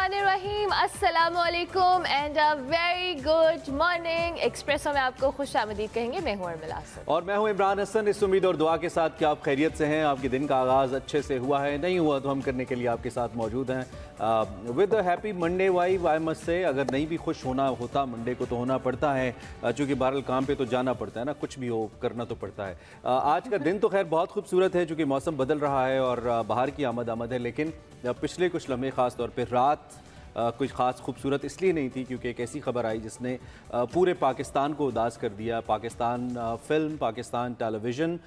बिस्मिल्लाहिर्रहमानिर्रहीम, अस्सलाम वालेकुम and a very good morning. Espresso में आपको खुश आमदीद कहेंगे। मैं हूँ उर्मिला हसन और मैं हूँ इमरान हसन। इस उम्मीद और दुआ के साथ कि आप खैरियत से हैं, आपके दिन का आगाज़ अच्छे से हुआ है, नहीं हुआ तो हम करने के लिए आपके साथ मौजूद हैं with happy Monday vibe. I must say अगर नहीं भी खुश होना होता मंडे को तो होना पड़ता है, चूँकि बहरहाल काम पे तो जाना पड़ता है ना, कुछ भी हो करना तो पड़ता है। आज का दिन तो खैर बहुत खूबसूरत है, चूँकि मौसम बदल रहा है और बाहर की आमद है, लेकिन पिछले कुछ लम्हे ख़ास तौर पर रात कुछ ख़ास खूबसूरत इसलिए नहीं थी क्योंकि एक ऐसी खबर आई जिसने पूरे पाकिस्तान को उदास कर दिया। पाकिस्तान फिल्म, पाकिस्तान टेलीविज़न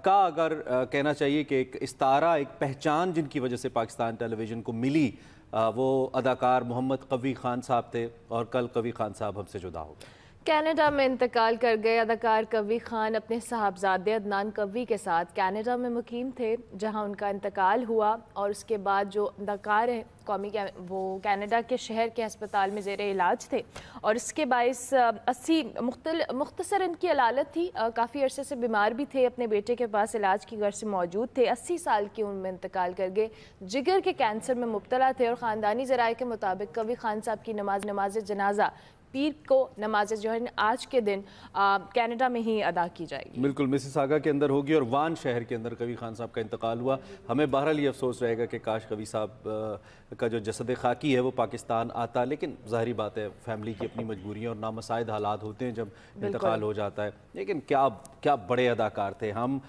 का अगर कहना चाहिए कि एक इस्तारा, एक पहचान जिनकी वजह से पाकिस्तान टेलीविज़न को मिली, वो अदाकार मोहम्मद कवी खान साहब थे और कल कवी खान साहब हमसे जुदा हो गए। कनाडा में इंतकाल कर गए अदाकार कवी खान अपने साहबजादे अदनान कवी के साथ कनाडा में मुकीम थे, जहां उनका इंतकाल हुआ और उसके बाद जो अदाकार हैं कौमी वो कनाडा के शहर के अस्पताल में ज़ेर इलाज थे और इसके बायस 80 मुख्तसर इनकी अलालत थी, काफ़ी अरसे से बीमार भी थे, अपने बेटे के पास इलाज की गर्ज से मौजूद थे। 80 साल की उम्र में इंतकाल कर गए, जिगर के कैंसर में मुब्तला थे और ख़ानदानी ज़राए के मुताबिक कवी खान साहब की नमाज जनाजा पीर को नमाज जो है आज के दिन कनाडा में ही अदा की जाएगी। बिल्कुल मिसिसागा के अंदर होगी और वान शहर के अंदर कवी खान साहब का इंतकाल हुआ। हमें बहरहाल ये अफसोस रहेगा कि काश कवी साहब का जो जसद खाकी है वो पाकिस्तान आता, लेकिन ज़ाहिरी बात है फैमिली की अपनी मजबूरियाँ और नामसाइद हालात होते हैं जब इंतकाल हो जाता है। लेकिन क्या क्या बड़े अदाकार थे हम,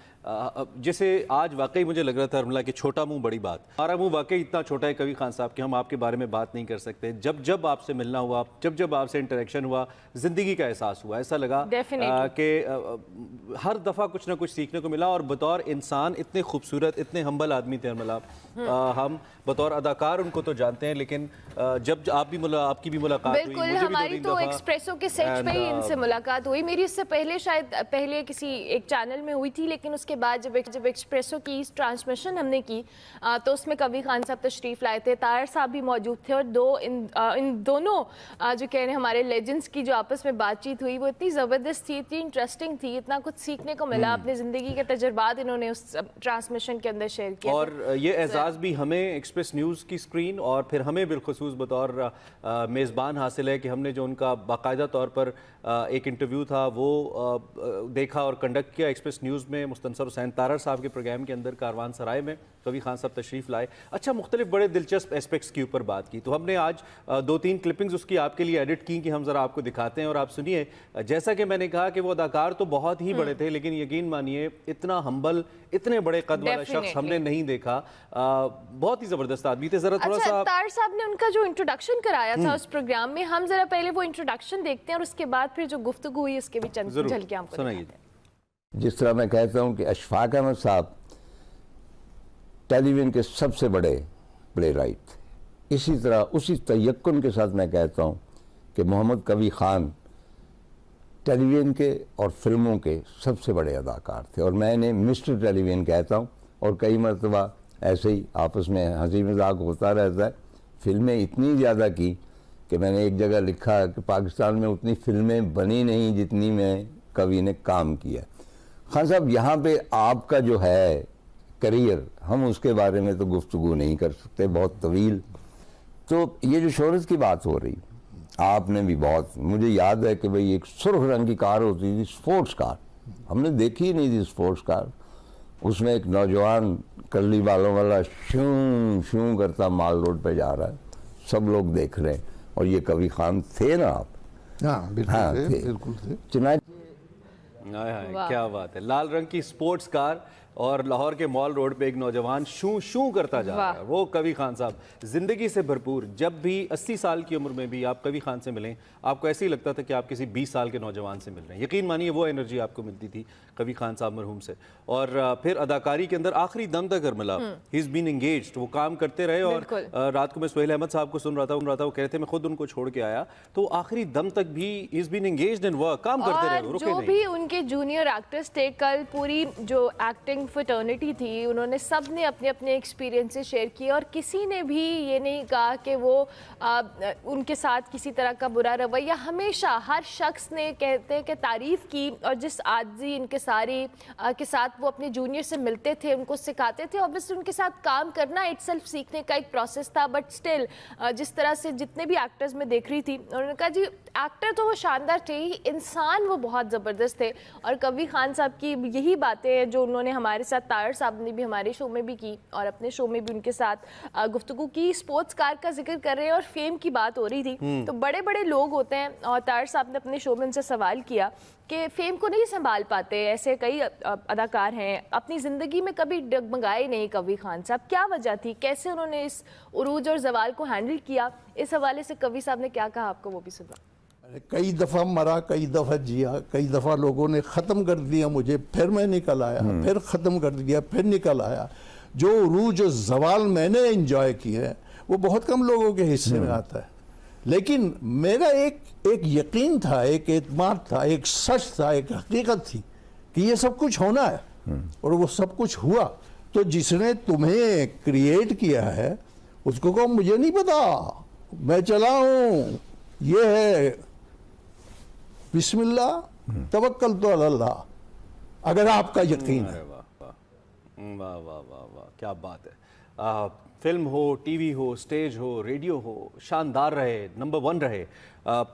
जिसे आज वाकई मुझे लग रहा था उर्मिला कि छोटा मुंह बड़ी बात। हमारा मुंह वाकई इतना छोटा है कवी खान साहब कि हम आपके बारे में बात नहीं कर सकते। जब जब आपसे मिलना हुआ, जब जब आपसे इंटरेक्शन हुआ, ज़िंदगी का एहसास हुआ, ऐसा लगा कि हर दफ़ा कुछ ना कुछ सीखने को मिला और बतौर इंसान इतने खूबसूरत, इतने हम्बल आदमी थे उर्मिला। हम बतौर अदाकार उनको तो जानते हैं, लेकिन जब आपकी भी मुलाकात हुई, बिल्कुल हमारी तो एक्सप्रेसो के सेट पे ही इनसे मुलाकात हुई। मेरी इससे पहले शायद पहले किसी एक चैनल में हुई थी, लेकिन उसके बाद जब एक्सप्रेसो की ट्रांसमिशन हमने की तो उसमें कवी खान साहब तशरीफ़ लाए थे, तायर साहब भी मौजूद थे और इन दोनों जो कह रहे हैं हमारे लेजेंड्स की जो आपस में बातचीत हुई वो इतनी ज़बरदस्त थी, इतनी इंटरेस्टिंग थी, इतना कुछ सीखने को मिला। अपनी ज़िंदगी के तजुर्बात इन्होंने उस ट्रांसमिशन के अंदर शेयर किया और ये एजाज़ भी हमें एक्सप्रेस न्यूज़ की स्क्रीन और फिर हमें बिलखुसूस बतौर मेज़बान हासिल है कि हमने जो उनका बाकायदा तौर पर एक इंटरव्यू था वो देखा और कंडक्ट किया एक्सप्रेस न्यूज़ में। मुस्तनसर हुसैन तारर साहब के प्रोग्राम के अंदर कारवान सराय में कवी खान साहब तशरीफ़ लाए। अच्छा, मुख्तलिफ बड़े दिलचस्प एस्पेक्ट्स के ऊपर बात की, तो हमने आज 2-3 क्लिपिंग्स उसकी आपके लिए एडिट की कि हम ज़रा आपको दिखाते हैं और आप सुनिए। जैसा कि मैंने कहा कि वो अदाकार तो बहुत ही बड़े थे, लेकिन यकीन मानिए इतना हम्बल, इतने बड़े कद वाला शख्स हमने नहीं देखा। बहुत ही ज़बरदस्त आदमी थे। ज़रा थोड़ा सा तार साहब ने उनका जो इंट्रोडक्शन कराया था उस प्रोग्राम में, हम ज़रा पहले वो इंट्रोडक्शन देखते हैं और उसके बाद फिर जो गुफ्तगू हुई उसके भी चंद झलकियां आपको दिखाते हैं। जिस तरह मैं कहता हूँ कि अशफाक अहमद साहब टेलीविज़न के सबसे बड़े प्ले राइट थे, इसी तरह उसी तयक्कुन के साथ मैं कहता हूँ कि मोहम्मद कवी खान टेलीविज़न के और फिल्मों के सबसे बड़े अदाकार थे और मैं इन्हें मिस्टर टेलीविज़न कहता हूँ। और कई मरतबा ऐसे ही आपस में हंसी मजाक होता रहता है। फिल्में इतनी ज़्यादा की कि मैंने एक जगह लिखा कि पाकिस्तान में उतनी फिल्में बनी नहीं जितनी में कवि ने काम किया। खान साहब, यहाँ पे आपका जो है करियर, हम उसके बारे में तो गुफ्तगू नहीं कर सकते, बहुत तवील। तो ये जो शोहरत की बात हो रही, आपने भी बहुत, मुझे याद है कि भाई एक सुर्ख रंग की कार होती थी, स्पोर्ट्स कार, हमने देखी ही नहीं थी स्पोर्ट्स कार। उसमें एक नौजवान कर्ली बालों वाला शूं शूं करता माल रोड पे जा रहा है, सब लोग देख रहे हैं और ये कवी खान थे ना आप? हाँ बिल्कुल थे, बिल्कुल थे। चुनाच क्या बात है, लाल रंग की स्पोर्ट्स कार और लाहौर के मॉल रोड पे एक नौजवान शू शू करता जा रहा है, वो कवी खान साहब ज़िंदगी से भरपूर। जब भी 80 साल की उम्र में भी आप कवी खान से मिलें, आपको ऐसे ही लगता था कि आप किसी 20 साल के नौजवान से मिल रहे हैं। यकीन मानिए वो एनर्जी आपको मिलती थी कवी खान साहब मरहूम से। और फिर अदाकारी के अंदर आखिरी दम तक मिला, ही इज़ बीन एंगेज्ड, वो काम करते रहे। और रात को मैं सुहेल अहमद साहब को सुन रहा था, वो कह रहे थे मैं खुद उनको छोड़ के आया, तो आखिरी दम तक भी he is been engaged in work, काम करते रहे, रुके नहीं। जो भी उनके जूनियर एक्टर्स थे, कल पूरी जो एक्टिंग फ्रेटर्निटी थी, उन्होंने सब ने अपने अपने एक्सपीरियंसेस शेयर किए और किसी ने भी ये नहीं कहा कि वो उनके साथ किसी तरह का बुरा रवैया, हमेशा हर शख्स ने कहते हैं कि तारीफ़ की और जिस आजी इनके सारी के साथ वो अपने जूनियर से मिलते थे, उनको सिखाते थे। ऑब्वियसली उनके साथ काम करना इटसेल्फ सीखने का एक प्रोसेस था, बट स्टिल जिस तरह से जितने भी एक्टर्स में देख रही थी, उन्होंने कहा जी एक्टर तो वो शानदार थे ही, इंसान वो बहुत ज़बरदस्त थे। और कवी खान साहब की यही बातें हैं जो उन्होंने हमारे साथ, तायर साहब ने भी हमारे शो में भी की और अपने शो में भी उनके साथ गुफ्तगू की। स्पोर्ट्स कार का जिक्र कर रहे हैं और फेम की बात हो रही थी, तो बड़े बड़े लोग होते हैं और तायर साहब ने अपने शो में उनसे सवाल किया कि फेम को नहीं संभाल पाते, ऐसे कई अदाकार हैं, अपनी ज़िंदगी में कभी डगमगाए नहीं कवी खान साहब, क्या वजह थी, कैसे उन्होंने इस उरूज और जवाल को हैंडल किया? इस हवाले से कवी साहब ने क्या कहा आपको वो भी सुना। कई दफ़ा मरा, कई दफ़ा जिया, कई दफ़ा लोगों ने ख़त्म कर दिया मुझे, फिर मैं निकल आया, फिर ख़त्म कर दिया, फिर निकल आया। जो उरूज और जवाल मैंने एंजॉय किए हैं वो बहुत कम लोगों के हिस्से में आता है, लेकिन मेरा एक यकीन था, एक एतमाद था, एक सच था, एक हकीकत थी कि ये सब कुछ होना है और वो सब कुछ हुआ। तो जिसने तुम्हें क्रिएट किया है उसको कहो मुझे नहीं पता, मैं चला हूँ, ये है, बिस्मिल्लाह तवक्कल तो अल्लाह, अगर आपका यकीन है। वाह वाह वाह वाह, क्या बात है। फिल्म हो, टीवी हो, स्टेज हो, रेडियो हो, शानदार रहे, नंबर 1 रहे,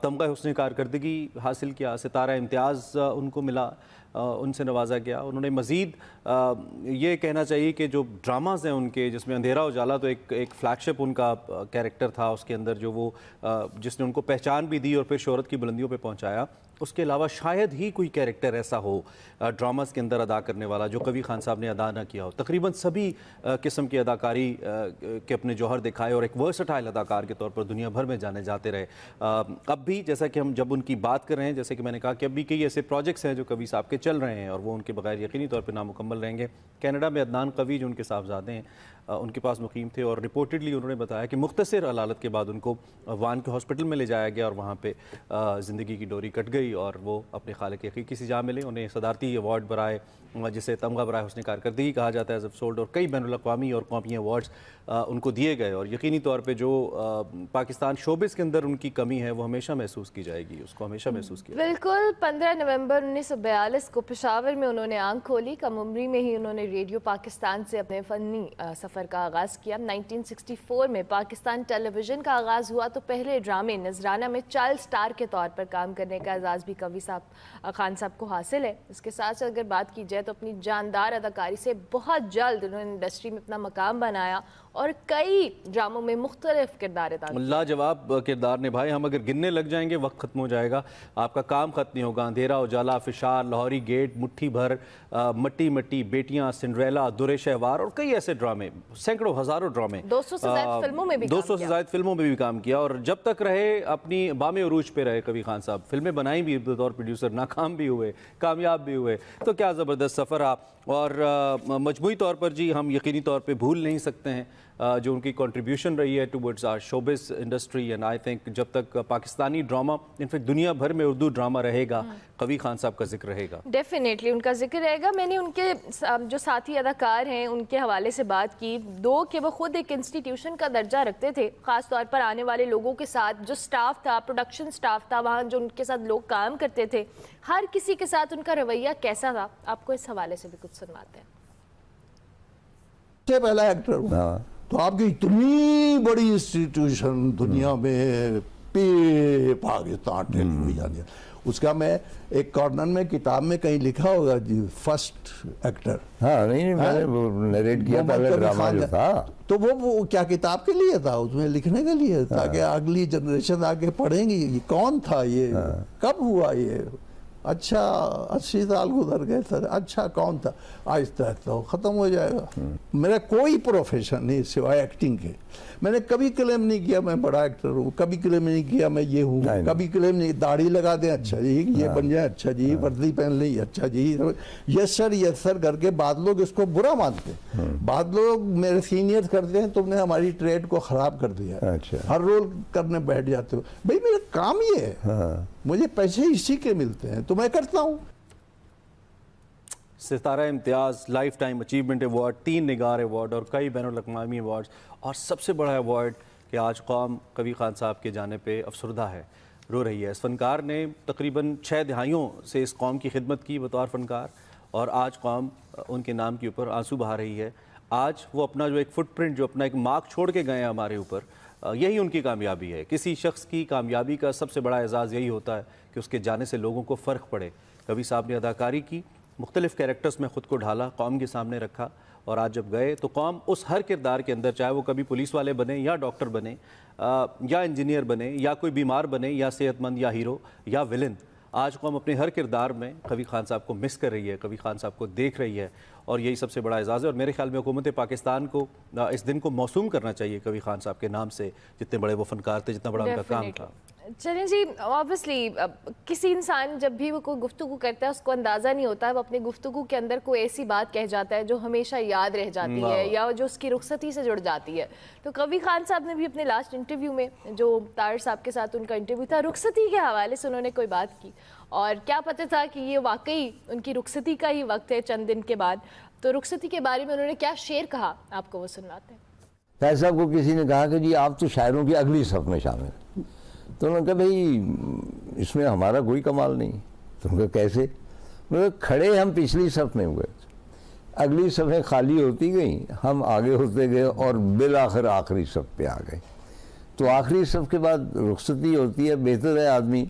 तमगा हुस्न कारकर्दगी हासिल किया, सितारा इम्तियाज़ उनको मिला, उनसे नवाजा गया। उन्होंने मज़ीद ये कहना चाहिए कि जो ड्रामाज़ हैं उनके, जिसमें अंधेरा उजाला तो एक फ्लैगशिप उनका कैरेक्टर था उसके अंदर, जो वो जिसने उनको पहचान भी दी और फिर शोहरत की बुलंदियों पे पहुंचाया। उसके अलावा शायद ही कोई कैरेक्टर ऐसा हो ड्रामास के अंदर अदा करने वाला जो कवी खान साहब ने अदा ना किया हो। तकरीबन सभी किस्म की अदाकारी के अपने जौहर दिखाए और एक वर्सटाइल अदाकार के तौर पर दुनिया भर में जाने जाते रहे। अब भी जैसा कि हम जब उनकी बात कर रहे हैं, जैसे कि मैंने कहा कि अभी कई ऐसे प्रोजेक्ट्स हैं जो कवी साहब के चल रहे हैं और वो उनके बगैर यकीनी तौर पर नामुकम्मल रहेंगे। कनाडा में अदनान कवी जो उनके साहबजादे हैं उनके पास मुकीम थे और रिपोर्टेडली उन्होंने बताया कि मुख्तसर अलालत के बाद उनको वान के हॉस्पिटल में ले जाया गया और वहाँ पे ज़िंदगी की डोरी कट गई और वो अपने खालिक हकीकी से जा मिले। उन्हें सदारती अवार्ड बराए, जिसे तमगा बराए हुस्न कारकर्दगी कहा जाता है, जब सोल्ड, और कई बैनुल अक़वामी और कौमी अवार्ड्स उनको दिए गए। और यकीनी तौर पर जो पाकिस्तान शोबिस के अंदर उनकी कमी है वो हमेशा महसूस की जाएगी, उसको हमेशा महसूस किया। बिल्कुल 15 नवंबर 1942 को पेशावर में उन्होंने आंख खोली। कम उम्री में ही उन्होंने रेडियो पाकिस्तान से अपने फ़नी सफ़र का आगाज़ किया। 1964 में पाकिस्तान टेलीविज़न का आगाज़ हुआ तो पहले ड्रामे नजराना में चाइल्ड स्टार के तौर पर काम करने का एजाज़ भी कवी साहब खान साहब को हासिल है। इसके साथ साथ अगर बात की जाए तो अपनी जानदार अदाकारी से बहुत जल्द उन्होंने इंडस्ट्री में अपना मकाम बनाया और कई ड्रामों में मुख्तलिफ किरदार अदा किए। लाजवाब किरदार निभाए। हम अगर गिनने लग जाएंगे वक्त खत्म हो जाएगा, आपका काम खत्म नहीं होगा। अंधेरा उजाला, फिशार, लाहौरी गेट, मुट्ठी भर, मट्टी मट्टी, बेटियां, सिंड्रेला, दुरे शहवार और कई ऐसे ड्रामे, सैकड़ों हज़ारों ड्रामे, 200 से ज़्यादा फिल्मों में भी 200 से ज़्यादा फिल्मों में भी काम किया। और जब तक रहे अपनी बामे उरूज पे रहे कवी खान साहब, फिल्में बनाई भी बतौर प्रोड्यूसर, नाकाम भी हुए, कामयाब भी हुए। तो क्या ज़बरदस्त सफ़र रहा। और मजमूई तौर पर जी हम यकीनी तौर पर भूल नहीं सकते हैं जो उनकी कंट्रीब्यूशन रही है towards our showbiz industry. And I think जब तक पाकिस्तानी ड्रामा, इनफैक्ट दुनिया भर में उर्दू ड्रामा रहेगा, कवी खान साहब का जिक्र रहेगा, डेफिनेटली उनका जिक्र रहेगा। मैंने उनके जो साथी अदाकार हैं उनके हवाले से बात की, दो कि वो खुद एक इंस्टीट्यूशन का दर्जा रखते थे, ख़ास तौर पर आने वाले लोगों के साथ जो स्टाफ था, प्रोडक्शन स्टाफ था, वहाँ जो उनके साथ लोग काम करते थे, हर किसी के साथ उनका रवैया कैसा था, आपको इस हवाले से भी कुछ सुनवाते हैं। सबसे पहला एक्टर हूँ तो आपकी इतनी बड़ी इंस्टीट्यूशन दुनिया में पाकिस्तान टेलीविजन, उसका मैं एक कॉर्नर में किताब में कहीं लिखा होगा जी फर्स्ट एक्टर। हाँ नहीं मैंने वो नरेट किया था ड्रामा जो था, तो वो क्या किताब के लिए था, उसमें लिखने के लिए, ताकि अगली जनरेशन आगे पढ़ेंगी ये कौन था, ये कब हुआ, ये अच्छा 80 साल गुजर गए सर, अच्छा कौन था, आहिस्ता आहिस्ता ख़त्म हो जाएगा। मेरा कोई प्रोफेशन नहीं सिवाय एक्टिंग के। मैंने कभी क्लेम नहीं किया मैं बड़ा एक्टर हूँ, कभी क्लेम नहीं किया मैं ये हूँ, कभी क्लेम नहीं, दाढ़ी लगा दें अच्छा जी, ये बन जाए अच्छा जी, वर्दी पहन ली अच्छा जी, यस सर करके बाद लोग इसको बुरा मानते, बाद लोग मेरे सीनियर्स करते हैं तुमने हमारी ट्रेड को ख़राब कर दिया, हर रोल करने बैठ जाते हो। भाई मेरा काम ये है, मुझे पैसे इसी के मिलते हैं तो मैं करता हूँ। सितारा इम्तियाज़, लाइफ टाइम अचीवमेंट अवार्ड, 3 निगार अवार्ड और कई बैनुल-अक़वामी अवार्ड्स, और सबसे बड़ा अवार्ड कि आज कौम कवी खान साहब के जाने पे अफसरदा है, रो रही है। इस फ़नकार ने तकरीबन 6 दहाइयों से इस कौम की खिदमत की बतौर फ़नकार, और आज कौम उनके नाम के ऊपर आंसू बहा रही है। आज वो अपना जो एक फुटप्रिंट, जो अपना एक मार्क छोड़ के गए हैं हमारे ऊपर, यही उनकी कामयाबी है। किसी शख्स की कामयाबी का सबसे बड़ा एजाज़ यही होता है कि उसके जाने से लोगों को फ़र्क पड़े। कवी साहब ने अदाकारी की, मुख्तलिफ़ कैरेक्टर्स में ख़ुद को ढाला, कौम के सामने रखा, और आज जब गए तो कौम उस हर किरदार के अंदर, चाहे वो कभी पुलिस वाले बने या डॉक्टर बने या इंजीनियर बने या कोई बीमार बने या सेहतमंद या हीरो या विलन, आज कौम अपने हर किरदार में कवी खान साहब को मिस कर रही है, कवी खान साहब को देख रही है, और यही सबसे बड़ा एजाज़ है। और मेरे ख्याल में हुकूमत पाकिस्तान को इस दिन को मौसूम करना चाहिए कवी खान साहब के नाम से, जितने बड़े वो फ़नकार थे, जितना बड़ा उनका काम था। चलें जी, ऑब्वियसली किसी इंसान जब भी वो कोई गुफ्तगू करता है उसको अंदाज़ा नहीं होता है, वो अपनी गुफ्तगू के अंदर कोई ऐसी बात कह जाता है जो हमेशा याद रह जाती है या जो उसकी रुखसती से जुड़ जाती है। तो कवी खान साहब ने भी अपने लास्ट इंटरव्यू में, जो तार साहब के साथ उनका इंटरव्यू था, रुखसती के हवाले से उन्होंने कोई बात की, और क्या पता था कि ये वाकई उनकी रुखसती का ही वक्त है चंद दिन के बाद। तो रुखसती के बारे में उन्होंने क्या शेर कहा, आपको वो सुनाते हैं। फैज साहब को किसी ने कहा कि जी आप तो शायरों की अगली सफ़ में शामिल, तो उन्होंने कहा भाई इसमें हमारा कोई कमाल नहीं। तो उनका कैसे? उन्होंने खड़े हम पिछली सफ़ में हुए, अगली सफ़ें खाली होती गई, हम आगे होते गए और बिल आखिर आखिरी सफ़ पे आ गए। तो आखिरी सफ़ के बाद रुखसती होती है, बेहतर है आदमी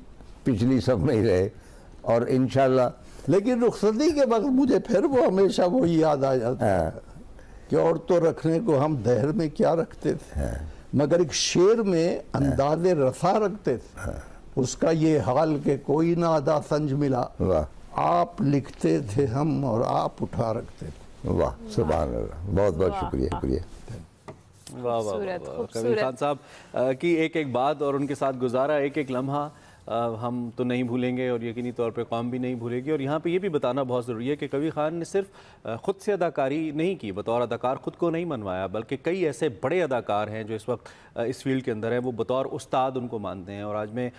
पिछली सफ़ में ही रहे, और इंशाल्लाह। लेकिन रुखसती के वक्त मुझे फिर वो हमेशा वो याद आ जाता है कि और तो रखने को हम दहर में क्या रखते थे, मगर एक शेर में अंदाज़े रसा रखते थे। उसका ये हाल के कोई ना अदा संज मिला, आप लिखते थे हम और आप उठा रखते थे। वाह, सुभान अल्लाह, बहुत बहुत शुक्रिया, शुक्रिया। वाह वाह, कवी खान साहब की एक एक बात और उनके साथ गुजारा एक एक लम्हा हम तो नहीं भूलेंगे, और यकीनी तौर पे कौम भी नहीं भूलेगी। और यहाँ पे ये भी बताना बहुत ज़रूरी है कि कवी खान ने सिर्फ ख़ुद से अदाकारी नहीं की, बतौर अदाकार ख़ुद को नहीं मनवाया, बल्कि कई ऐसे बड़े अदाकार हैं जो इस वक्त इस फील्ड के अंदर हैं, वो बतौर उस्ताद उनको मानते हैं। और आज में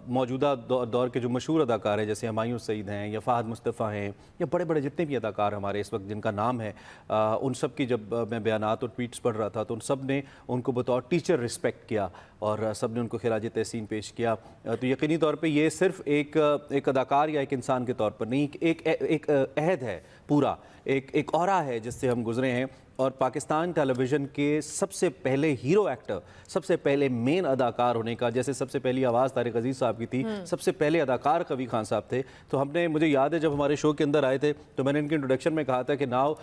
मौजूदा दौर के जो मशहूर अदाकार हैं, जैसे हुमायूं सईद हैं या फ़हद मुस्तफ़ा हैं, या बड़े बड़े जितने भी अदाकार हमारे इस वक्त जिनका नाम है, उन सब की जब मैं बयानात और ट्वीट्स पढ़ रहा था तो उन सब ने उनको बतौर टीचर रिस्पेक्ट किया, और सब ने उनको खिराज तहसीन पेश किया। तो यकीनी तौर पे ये सिर्फ एक अदाकार या एक इंसान के तौर पर नहीं, एक अहद है पूरा, एक औरा है जिससे हम गुजरे हैं। और पाकिस्तान टेलीविज़न के सबसे पहले हीरो एक्टर, सबसे पहले मेन अदाकार होने का, जैसे सबसे पहली आवाज़ तारिक अजीज़ साहब की थी, सबसे पहले अदाकार कवी खान साहब थे। तो हमने, मुझे याद है जब हमारे शो के अंदर आए थे तो मैंने इनके इंट्रोडक्शन में कहा था कि नाउ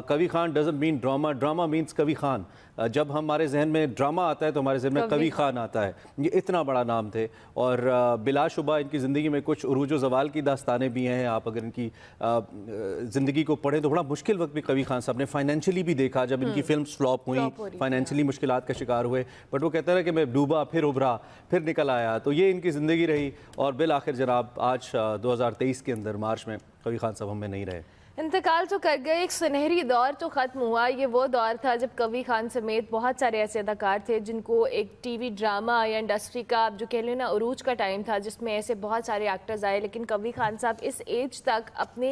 कवी Khan doesn't mean drama, drama means कवी खान। जब हमारे जहन में ड्रामा आता है तो हमारे जहन में कवी खान आता है। ये इतना बड़ा नाम थे, और बिलाशुबा इनकी ज़िंदगी में कुछ उरूज व ज़वाल की दास्तानें भी हैं। आप अगर इनकी ज़िंदगी को पढ़ें तो बड़ा मुश्किल वक्त भी कवी खान साहब ने फाइनेंशियली भी देखा, जब इनकी फिल्म फ्लॉप हुई, फाइनेंशियली मुश्किलात का शिकार हुए, बट वो कहते हैं कि मैं डूबा फिर उभरा फिर निकल आया। तो ये इनकी ज़िंदगी रही, और बिल आखिर जनाब आज 2023 के अंदर मार्च में कवी खान साहब हमें नहीं रहे। इंतकाल तो कर गए, एक सुनहरी दौर तो ख़त्म हुआ। ये वो दौर था जब कवी खान समेत बहुत सारे ऐसे अदाकार थे जिनको एक टीवी ड्रामा या इंडस्ट्री का, आप जो कह लें ना, अरूज का टाइम था, जिसमें ऐसे बहुत सारे एक्टर्स आए। लेकिन कवी खान साहब इस एज तक अपने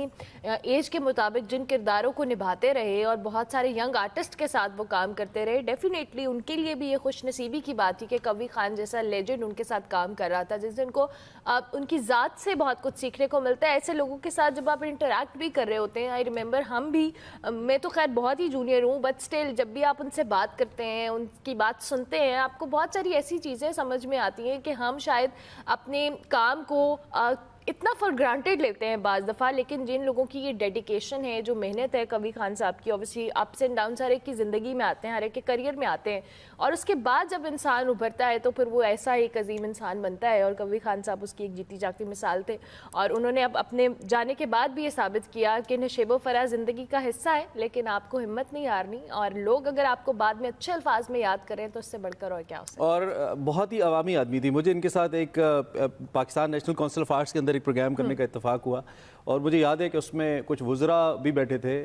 एज के मुताबिक जिन किरदारों को निभाते रहे और बहुत सारे यंग आर्टिस्ट के साथ वो काम करते रहे, डेफिनेटली उनके लिए भी ये खुशनसीबी की बात थी कि कवी खान जैसा लेजेंड उनके साथ काम कर रहा था, जिससे उनको उनकी ज़ात से बहुत कुछ सीखने को मिलता है। ऐसे लोगों के साथ जब आप इंटरेक्ट भी कर रहे होते हैं, आई रिमेंबर हम भी, मैं तो खैर बहुत ही जूनियर हूँ, बट स्टिल जब भी आप उनसे बात करते हैं, उनकी बात सुनते हैं, आपको बहुत सारी ऐसी चीज़ें समझ में आती हैं कि हम शायद अपने काम को इतना फॉर ग्रांटेड लेते हैं बाज़ दफ़ा। लेकिन जिन लोगों की ये डेडिकेशन है, जो मेहनत है कवी खान साहब की, ऑब्वियसली अप्स एंड डाउन्स हर एक की ज़िंदगी में आते हैं, हर एक के करियर में आते हैं, और उसके बाद जब इंसान उभरता है तो फिर वो ऐसा एक अजीम इंसान बनता है। और कवी खान साहब उसकी एक जीती जागती मिसाल थे, और उन्होंने अब अपने जाने के बाद भी ये साबित किया कि नशेबो फराज ज़िंदगी का हिस्सा है, लेकिन आपको हिम्मत नहीं हारनी, और लोग अगर आपको बाद में अच्छे अल्फाज में याद करें तो उससे बढ़कर और क्या हो सकता है। और बहुत ही अवामी आदमी थी। मुझे इनके साथ एक Pakistan national council of arts के अंदर एक प्रोग्राम करने का इत्तेफाक हुआ, और मुझे याद है कि उसमें कुछ वुज़रा भी बैठे थे,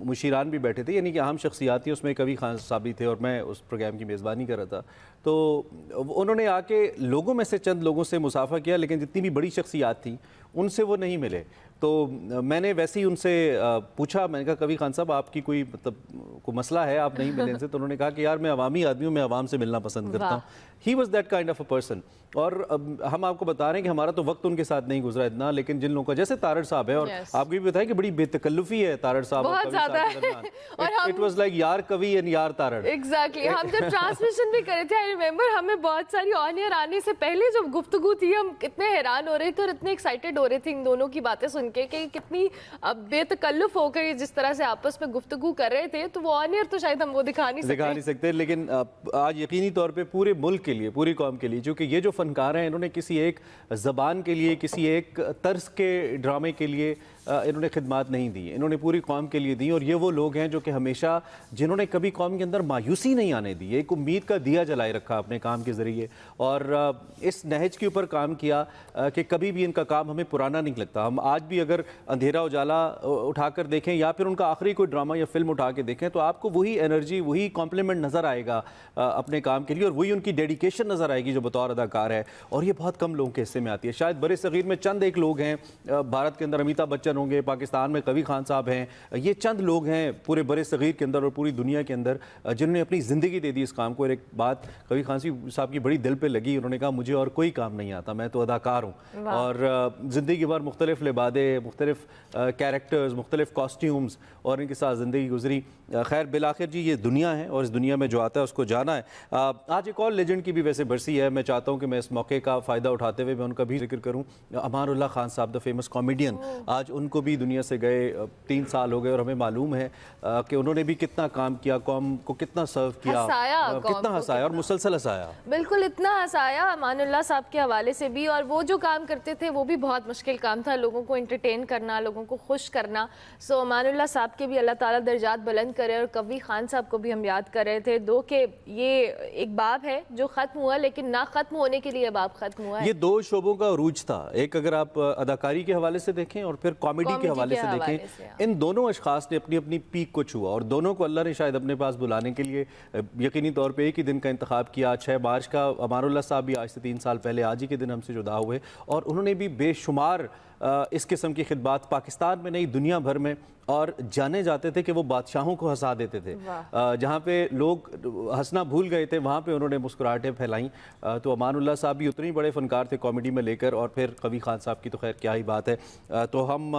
मुशीरान भी बैठे थे, यानी कि अहम शख्सियात थी। उसमें कवी खान साहब भी थे और मैं उस प्रोग्राम की मेज़बानी कर रहा था। तो उन्होंने आके लोगों में से चंद लोगों से मुसाफा किया, लेकिन जितनी भी बड़ी शख्सियात थी उनसे वो नहीं मिले। तो मैंने वैसे ही उनसे पूछा, मैंने कहा कवी खान साहब आपकी कोई मतलब कोई मसला है, आप नहीं मिले इनसे? तो उन्होंने कहा कि यार मैं अवामी आदमी हूँ, मैं अवाम से मिलना पसंद करता हूँ। He was that kind of a person. और हम आपको बता रहे हैं कि हमारा तो वक्त उनके साथ नहीं गुजरा इतना, लेकिन जिन लोगों का जैसे तारड़ साहब है, और आपको भी बताया कि बड़ी बेतकल्लुफी है तारड़ साहब बहुत ज्यादा है। और इट वाज लाइक यार कवि एंड यार तारड़। एग्जैक्टली हम जब ट्रांसमिशन भी करे थे, आई रिमेंबर हमें बहुत सारी ऑन एयर आने से पहले जब गुफ्तगू थी, हम कितने हैरान हो रहे थे और इतने एक्साइटेड हो रहे थे इन दोनों की बातें सुन के कि कितनी बेतकल्लुफ हो गई जिस तरह से आपस में गुफ्तगू कर रहे थे। तो वो ऑन एयर तो शायद हम वो दिखा नहीं सकते, लेकिन आज यकीनी तौर पे पूरे मुल्क के लिए, पूरी कौम के लिए, क्योंकि ये जो फनकार हैं इन्होंने किसी एक ज़बान के लिए, किसी एक तर्ज के ड्रामे के लिए इन्होंने खिदमात नहीं दी, इन्होंने पूरी कौम के लिए दी। और ये वो लोग हैं जो कि हमेशा, जिन्होंने कभी कौम के अंदर मायूसी नहीं आने दी, एक उम्मीद का दिया जलाए रखा अपने काम के ज़रिए, और इस नहज के ऊपर काम किया कि कभी भी इनका काम हमें पुराना नहीं लगता। हम आज भी अगर अंधेरा उजाला उठाकर देखें या फिर उनका आखिरी कोई ड्रामा या फिल्म उठा के देखें, तो आपको वही एनर्जी, वही कॉम्प्लीमेंट नज़र आएगा अपने काम के लिए, और वही उनकी डेडिकेशन नज़र आएगी जो बतौर अदाकार है। और ये बहुत कम लोगों के हिस्से में आती है। शायद बड़े सगीर में चंद एक लोग हैं, भारत के अंदर अमिताभ बच्चन होंगे, पाकिस्तान में कवी खान साहब हैं, ये चंद लोग हैं पूरे बड़े सगीर के अंदर और पूरी दुनिया के अंदर जिन्होंने अपनी ज़िंदगी दे दी इस काम को। और एक बात कवी खान साहब की बड़ी दिल पे लगी, उन्होंने कहा मुझे और कोई काम नहीं आता, मैं तो अदाकार हूँ। और ज़िंदगी भर मुख्तलिफ लिबादे, मुख्तलिफ कैरेक्टर्स, मुख्तलिफ कॉस्ट्यूम्स और इनके साथ ज़िंदगी गुजरी। खैर बिलाखिर जी ये दुनिया है और इस दुनिया में जो आता है उसको जाना है। आज एक और लेजेंड की भी वैसे बरसी है, मैं चाहता हूँ कि मैं इस मौके का फ़ायदा उठाते हुए मैं उनका भी जिक्र करूँ। अमानुल्लाह खान साहब द फेमस कॉमेडियन, आज उनको भी दुनिया से गए 3 साल हो गए, और हमें मालूम है कि उन्होंने भी कितना काम किया, कौम को कितना सर्व किया, कितना हंसाया और मुसलसल हंसाया। बिल्कुल इतना हंसाया अमानुल्लाह साहब के हवाले से भी। और वो जो काम करते थे वो भी बहुत मुश्किल काम था, लोगों को एंटरटेन करना, लोगों को खुश करना। सो अमानुल्लाह साहब के भी अल्लाह ताला दर्जात बुलंद करे। और कवी खान साहब को भी हम याद कर रहे थे दो के ये एक बाब है जो ख़त्म हुआ, लेकिन ना ख़त्म होने के लिए बाब ख़त्म हुआ है। ये 2 शोबों का अरूज था, एक अगर आप अदाकारी के हवाले से देखें और फिर कॉमेडी के हवाले से देखें। इन दोनों अशखास ने अपनी अपनी पीक को छुआ, और दोनों को अल्लाह ने शायद अपने पास बुलाने के लिए यकीनी तौर पे एक ही दिन का इंतखाब किया। 6 मार्च का अमानुल्लाह साहब भी आज से 3 साल पहले आज ही के दिन हमसे जुदा हुए, और उन्होंने भी बेशुमार इस किस्म की खिदमत पाकिस्तान में नहीं दुनिया भर में, और जाने जाते थे कि वो बादशाहों को हंसा देते थे। जहाँ पे लोग हंसना भूल गए थे वहाँ पे उन्होंने मुस्कुराहटें फैलाई। तो अमानुल्लाह साहब भी उतने ही बड़े फनकार थे कॉमेडी में लेकर, और फिर कवी खान साहब की तो खैर क्या ही बात है। तो हम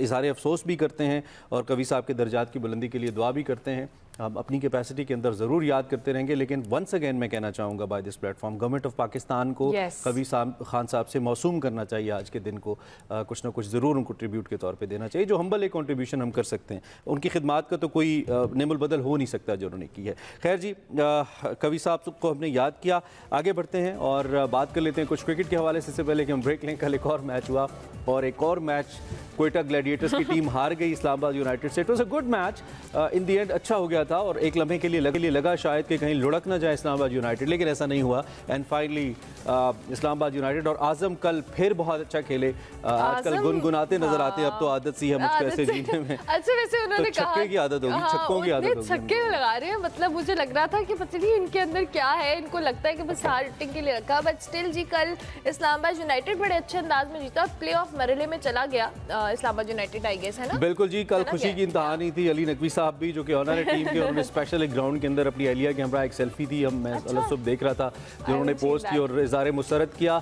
इज़हार अफसोस भी करते हैं और कवी साहब के दर्जात की बुलंदी के लिए दुआ भी करते हैं। हम अपनी कैपेसिटी के अंदर ज़रूर याद करते रहेंगे, लेकिन वंस अगेन मैं कहना चाहूँगा by this platform, government of Pakistan को कवी खान साहब से मौसूम करना चाहिए। आज के दिन को कुछ ना कुछ ज़रूर उनको ट्रिब्यूट के तौर पे देना चाहिए, जो हम्बल एक कॉन्ट्रीब्यूशन हम कर सकते हैं। उनकी खिदमात का तो कोई नेमुल बदल हो नहीं सकता जो उन्होंने की है। खैर जी, कवी साहब को हमने याद किया, आगे बढ़ते हैं और बात कर लेते हैं कुछ क्रिकेट के हवाले से पहले कि हम ब्रेक लें। कल एक और मैच हुआ, और एक और मैच क्वेटा ग्लैडिएटर्स की टीम हार गई इस्लामाबाद यूनाइटेड से। It was a good match in the end, अच्छा हो गया था, और एक लम्हे के लिए लगा शायद कि कहीं लुढ़क ना जाए इस्लामाबाद यूनाइटेड, लेकिन ऐसा नहीं हुआ। एंड फाइनली इस्लामाबाद यूनाइटेड और आजम कल फिर बहुत अच्छा खेले। आजकल गुनगुनाते नजर आते हैं, अब तो आदत सी है मुझको ऐसे जीने में। अच्छा वैसे उन्होंने कहा छक्के की आदत होगी, छक्कों की आदत होगी, छक्के लगा रहे हैं। मतलब मुझे लग रहा था कि पता नहीं इनके अंदर क्या है, इनको लगता है कि बस हार्टिंग के लिए रखा। बट स्टिल जी कल इस्लामाबाद यूनाइटेड बड़े अच्छे अंदाज में जीता, प्लेऑफ मरहले में चला गया इस्लामाबाद यूनाइटेड, आई गेस, है ना? बिल्कुल जी, कल खुशी की इंतहा नहीं थी। अली नकवी साहब भी जो कि ऑनर है टीम के, उन्होंने स्पेशल एक ग्राउंड के अंदर अपनी एहलिया के हमरा एक सेल्फी थी, मैं अलग देख रहा था जिन्होंने पोस्ट की और इज़हार मुसरत किया।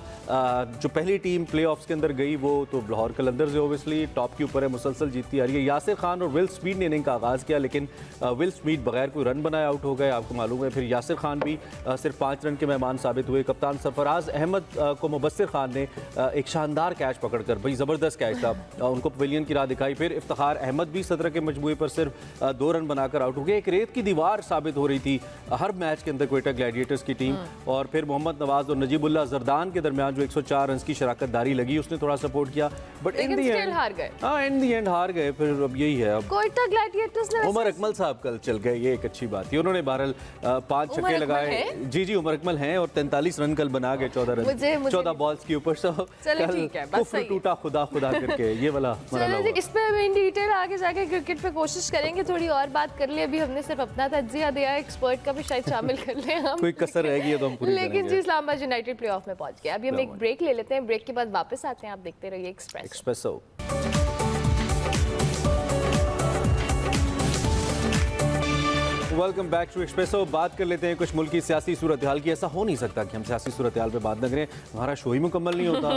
जो पहली टीम प्लेऑफ्स के अंदर गई वो तो लाहौर कलंदर से ओबियसली टॉप के ऊपर है, मुसलसल जीतती आ रही है। यासिर खान और विल स्मीथ ने इनिंग का आगाज़ किया, लेकिन विल स्मीथ बगैर कोई रन बनाए आउट हो गए, आपको मालूम है। फिर यासिर खान भी सिर्फ 5 रन के मेहमान साबित हुए। कप्तान सरफराज अहमद को मुबस्सिर खान ने एक शानदार कैच पकड़कर, भाई ज़बरदस्त कैच था, उनको पवेलियन की राह दिखाई। फिर इफ्तिखार अहमद भी 17 के मजमूए पर सिर्फ 2 रन बनाकर आउट हो गए। एक रेत की दीवार साबित हो रही थी हर मैच के अंदर क्वेटा ग्लैडिएटर्स की टीम। और फिर मोहम्मद नवाज और नजीबुल्लाह जरदान के दरमियान जो 104 रन की शराकत दारी लगी, उसने थोड़ा सपोर्ट किया, बट इन दी एंड हार गए। हाँ, इन दी एंड हार गए। फिर अब यही है, अब क्वेटा ग्लैडिएटर्स ने उमर अकमल साहब कल चल गए, ये एक अच्छी बात थी। उन्होंने बहरहाल 5 छक्के लगाए। जी उमर अकमल हैं, और 43 रन कल बना गए 14 रन 14 बॉल्स के ऊपर। कुफ्र टूटा खुदा खुदा करके ये वाला इस पे हम इन डिटेल आगे जाके क्रिकेट पे कोशिश करेंगे थोड़ी और बात कर ले। अभी हमने सिर्फ अपना तज्जिया दिया, एक्सपर्ट का भी शायद शामिल कर ले हम, कोई कसर रहेगी तो हम पूरी करेंगे। लेकिन जी इस्लामाबाद यूनाइटेड प्लेऑफ में पहुंच गया। अभी हम एक ब्रेक ले लेते हैं, ब्रेक के बाद वापस आते हैं। आप देखते रहिए Expresso. Welcome back to Expresso. बात कर लेते हैं कुछ मुल्क की सियासी सूरत हाल की। ऐसा हो नहीं सकता कि हम सियासी सूरत हाल पे बात न करें, हमारा शो ही मुकम्मल नहीं होता।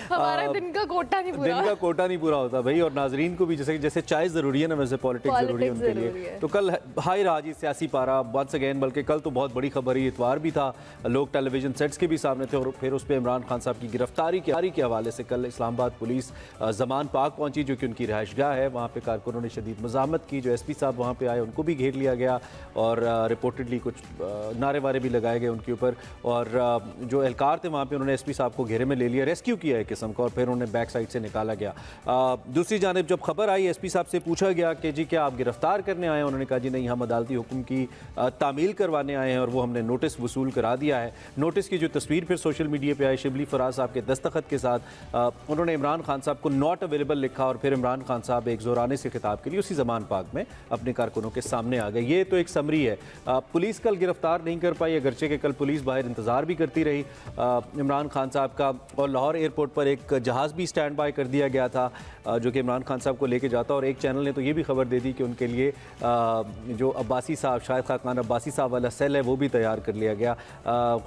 हमारा दिन का कोटा नहीं पूरा होता भाई। और नाजरीन को भी जैसे चाय ज़रूरी है ना, वैसे पॉलिटिक्स ज़रूरी है उनके लिए। तो कल हाई रहा जी सियासी पारा वंस अगेन, बल्कि कल तो बहुत बड़ी खबर है, इतवार भी था, लोग टेलीविजन सेट्स के भी सामने थे। और फिर उस पर इमरान खान साहब की गिरफ्तारी के हवाले से कल इस्लामाबाद पुलिस ज़मान पार्क पहुंची, जो कि उनकी रिहाइशगाह है। वहाँ पे कारकुनों ने शदीद मज़ामत की। जो एसपी साहब वहाँ पे आए उनको भी घेर लिया गया और रिपोर्टेडली कुछ नारे वारे भी लगाए गए उनके ऊपर। और जो एहलकार थे वहाँ पे उन्होंने एसपी साहब को घेरे में ले लिया, रेस्क्यू किया एक किस्म का, और फिर उन्हें बैक साइड से निकाला गया। दूसरी जानिब जब खबर आई, एसपी साहब से पूछा गया कि जी क्या आप गिरफ्तार करने आए हैं? उन्होंने कहा जी नहीं, हम अदालती हुक्म की तामील करवाने आए हैं और वो हमने नोटिस वसूल करा दिया है। नोटिस की जो तस्वीर फिर सोशल मीडिया पर आई, शिबली फराज साहब के दस्तखत के साथ उन्होंने इमरान खान साहब को नॉट अवेलेबल लिखा। और फिर इमरान खान साहब एक जोराने से खिताब के लिए उसी ज़मान पार्क में अपने कारकुनों के सामने आ गए। ये तो एक समरी है। पुलिस कल गिरफ्तार नहीं कर पाई, अगरचे कि कल पुलिस बाहर इंतज़ार भी करती रही इमरान खान साहब का। और लाहौर एयरपोर्ट पर एक जहाज़ भी स्टैंड बाय कर दिया गया था जो कि इमरान खान साहब को लेके जाता। और एक चैनल ने तो ये भी खबर दे दी कि उनके लिए जो अब्बासी साहब, शाहिद खान अब्बासी साहब वाला सेल है, वो भी तैयार कर लिया गया।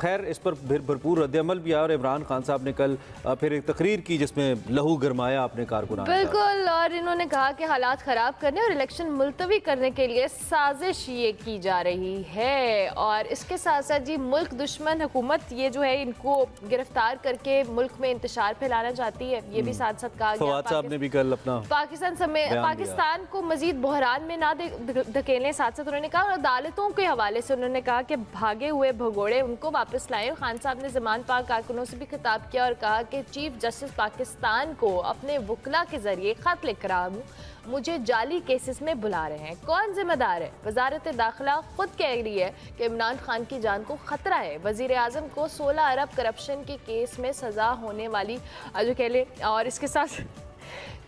खैर इस पर भरपूर रद्दअमल भी आया और इमरान खान साहब ने कल फिर एक तकरीर की जिसमें लहू गरमाया अपने कारकुनान। बिल्कुल, और इन्होंने कहा कि हालात ख़राब करने और इलेक्शन मुलतवी करने के लिए साजिश ये की जा रही है। और इसके साथ साथ जी मुल्क दुश्मन हुकूमत ये जो है इनको गिरफ्तार करके मुल्क में इंतशार फैलाना चाहती है, ये भी साथ साथ कहा गया। फवाद साहब ने भी कल अपना पाकिस्तान को मजीद बहरान में ना धकेलें। साथ साथ उन्होंने कहा, अदालतों के हवाले से उन्होंने कहा कि भागे हुए भगोड़े उनको वापस लाएं। खान साहब ने ज़मान पार्क कारकुनों से भी खिताब किया और कहा कि चीफ जस्टिस पाकिस्तान को अपने वकला के जरिए खत लिख रहा हूँ, मुझे जाली केसेस में बुला रहे हैं, कौन जिम्मेदार है? वजारत दाखिला खुद कह रही है कि इमरान खान की जान को खतरा है। वजीर आजम को 16 अरब करप्शन के केस में सजा होने वाली जो कह ले। और इसके साथ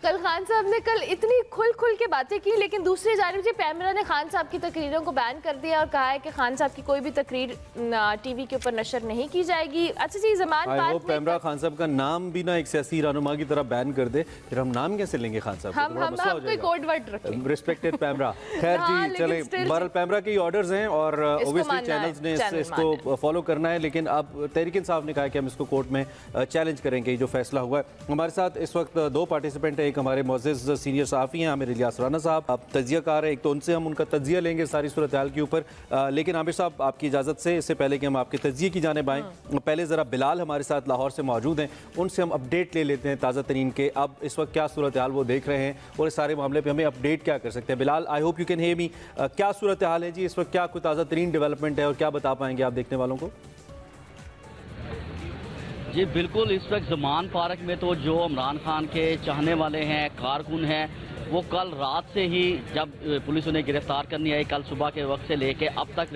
कल खान साहब ने कल इतनी खुल के बातें की, लेकिन दूसरी जानिब जी पैमरा ने खान साहब की तकरीरों को बैन कर दिया और कहा है कि खान साहब की कोई भी तकरीर टीवी के ऊपर नशर नहीं की जाएगी। अच्छा जी, ज़मान पार्क पैमरा खान साहब का नाम भी ना एक सियासी रहनुमा की तरह बैन कर दे, फिर हम नाम कैसे लेंगे खान साहब? हम कोई कोड वर्ड रखें, रिस्पेक्टेड पैमरा। खैर जी चले, बहरहाल पैमरा के ऑर्डर्स हैं और ओबियसली चैनल्स ने इसको फॉलो करना है। लेकिन अब तहरीक इंसाफ ने कहा कि हम इसको कोर्ट में चैलेंज करेंगे जो फैसला हुआ है। हमारे साथ इस वक्त दो पार्टिसिपेंट है, एक हमारे मोअज़्ज़िज़ सीनियर सहाफ़ी हैं आमिर इलियास राना साहब, आप तज्ज़ियाकार हैं, एक तो उनसे हम उनका तज्ज़िया लेंगे सारी सूरत हाल के ऊपर। लेकिन आमिर साहब आपकी इजाज़त से इससे पहले कि हम आपके तज्ज़िये की जानिब आएँ, पहले ज़रा बिलाल हमारे साथ लाहौर से मौजूद हैं, उनसे हम अपडेट ले लेते हैं ताज़ा तरीन के अब इस वक्त क्या सूरत हाल वो देख रहे हैं और इस सारे मामले पर हमें अपडेट क्या कर सकते हैं। Bilal, I hope you can hear me, क्या सूरत हाल है जी इस वक्त? क्या कोई ताज़ा तरीन डेवलपमेंट है और क्या बता पाएंगे आप देखने वालों को? जी बिल्कुल, इस वक्त ज़मान पार्क में तो जो इमरान खान के चाहने वाले हैं, कारकुन हैं, वो कल रात से ही जब पुलिस उन्हें गिरफ्तार करनी आई, कल सुबह के वक्त से लेके अब तक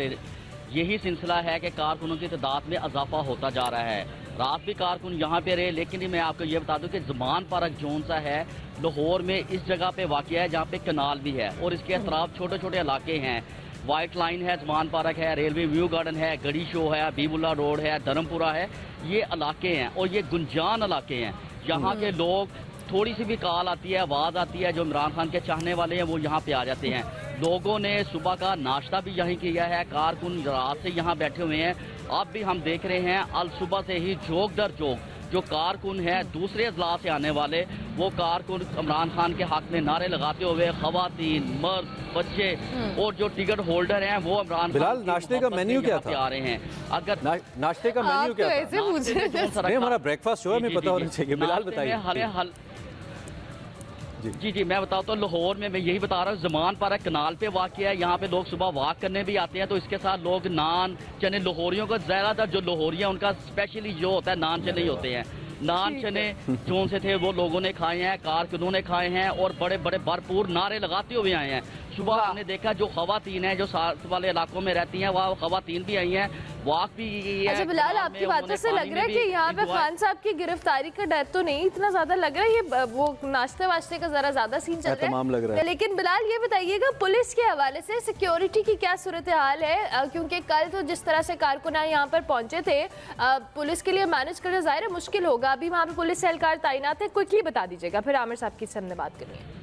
यही सिलसिला है कि कारकुनों की तादाद में इजाफा होता जा रहा है। रात भी कारकुन यहाँ पे रहे, लेकिन मैं आपको ये बता दूं कि ज़मान पार्क जोन सा है लाहौर में, इस जगह पे वाक़या है जहाँ पे कनाल भी है और इसके अतराफ छोटे छोटे इलाके हैं। वाइट लाइन है, ज़मान पार्क है, रेलवे व्यू गार्डन है, गड़ी शो है, हबीबुल्ला रोड है, धर्मपुरा है, ये इलाके हैं और ये गुंजान इलाके हैं। यहाँ के लोग, थोड़ी सी भी कॉल आती है, आवाज़ आती है, जो इमरान खान के चाहने वाले हैं वो यहाँ पे आ जाते हैं। लोगों ने सुबह का नाश्ता भी यहीं किया है, कारकुन रात से यहाँ बैठे हुए हैं। अब भी हम देख रहे हैं अल सुबह से ही चौक दर चौक जो कारकुन है दूसरे अजला से आने वाले, वो कारकुन इमरान खान के हक में नारे लगाते हुए, खवातीन, मर्द, बच्चे और जो टिकट होल्डर हैं वो इमरान बिलाल, नाश्ते का मेन्यू क्या था? आ रहे हैं। अगर नाश्ते का मेन्यू क्या था? हमारा ब्रेकफास्ट शो है, हमें पता होना चाहिए। बिलाल बताइए। जी मैं बताता हूँ, लाहौर में मैं यही बता रहा हूँ, ज़मान पार्क कनाल पे वाक़या है, यहाँ पे लोग सुबह वॉक करने भी आते हैं, तो इसके साथ लोग नान चने, लाहौरियों का ज़्यादातर जो लाहौरिया उनका स्पेशली जो होता है नान चने ही होते हैं। नान चने जो से थे वो लोगों ने खाए हैं, कारकुनों ने खाए हैं और बड़े बड़े भरपूर नारे लगाते हुए आए हैं। सुबह हमने देखा जो खवातीन है जो साथ वाले इलाकों में रहती हैं, वहाँ खवातीन भी आई हैं, वॉक भी की है। अच्छा बिलाल, आपकी बातों से लग रहा है कि यहाँ पे खान साहब की गिरफ्तारी का डर तो नहीं इतना ज्यादा लग रहा है, ये वो नाश्ते वाश्ते का जरा ज्यादा सीन चल रहा है। लेकिन बिलाल ये बताइएगा, पुलिस के हवाले से सिक्योरिटी की क्या सूरत हाल है? क्योंकि कल तो जिस तरह से कारकुन यहाँ पर पहुंचे थे, पुलिस के लिए मैनेज करना जाहिर है मुश्किल होगा। अभी वहाँ पे पुलिस एहलकार तैनात है, क्विकली बता दीजिएगा, फिर आमिर साहब की से हमने बात करनी है।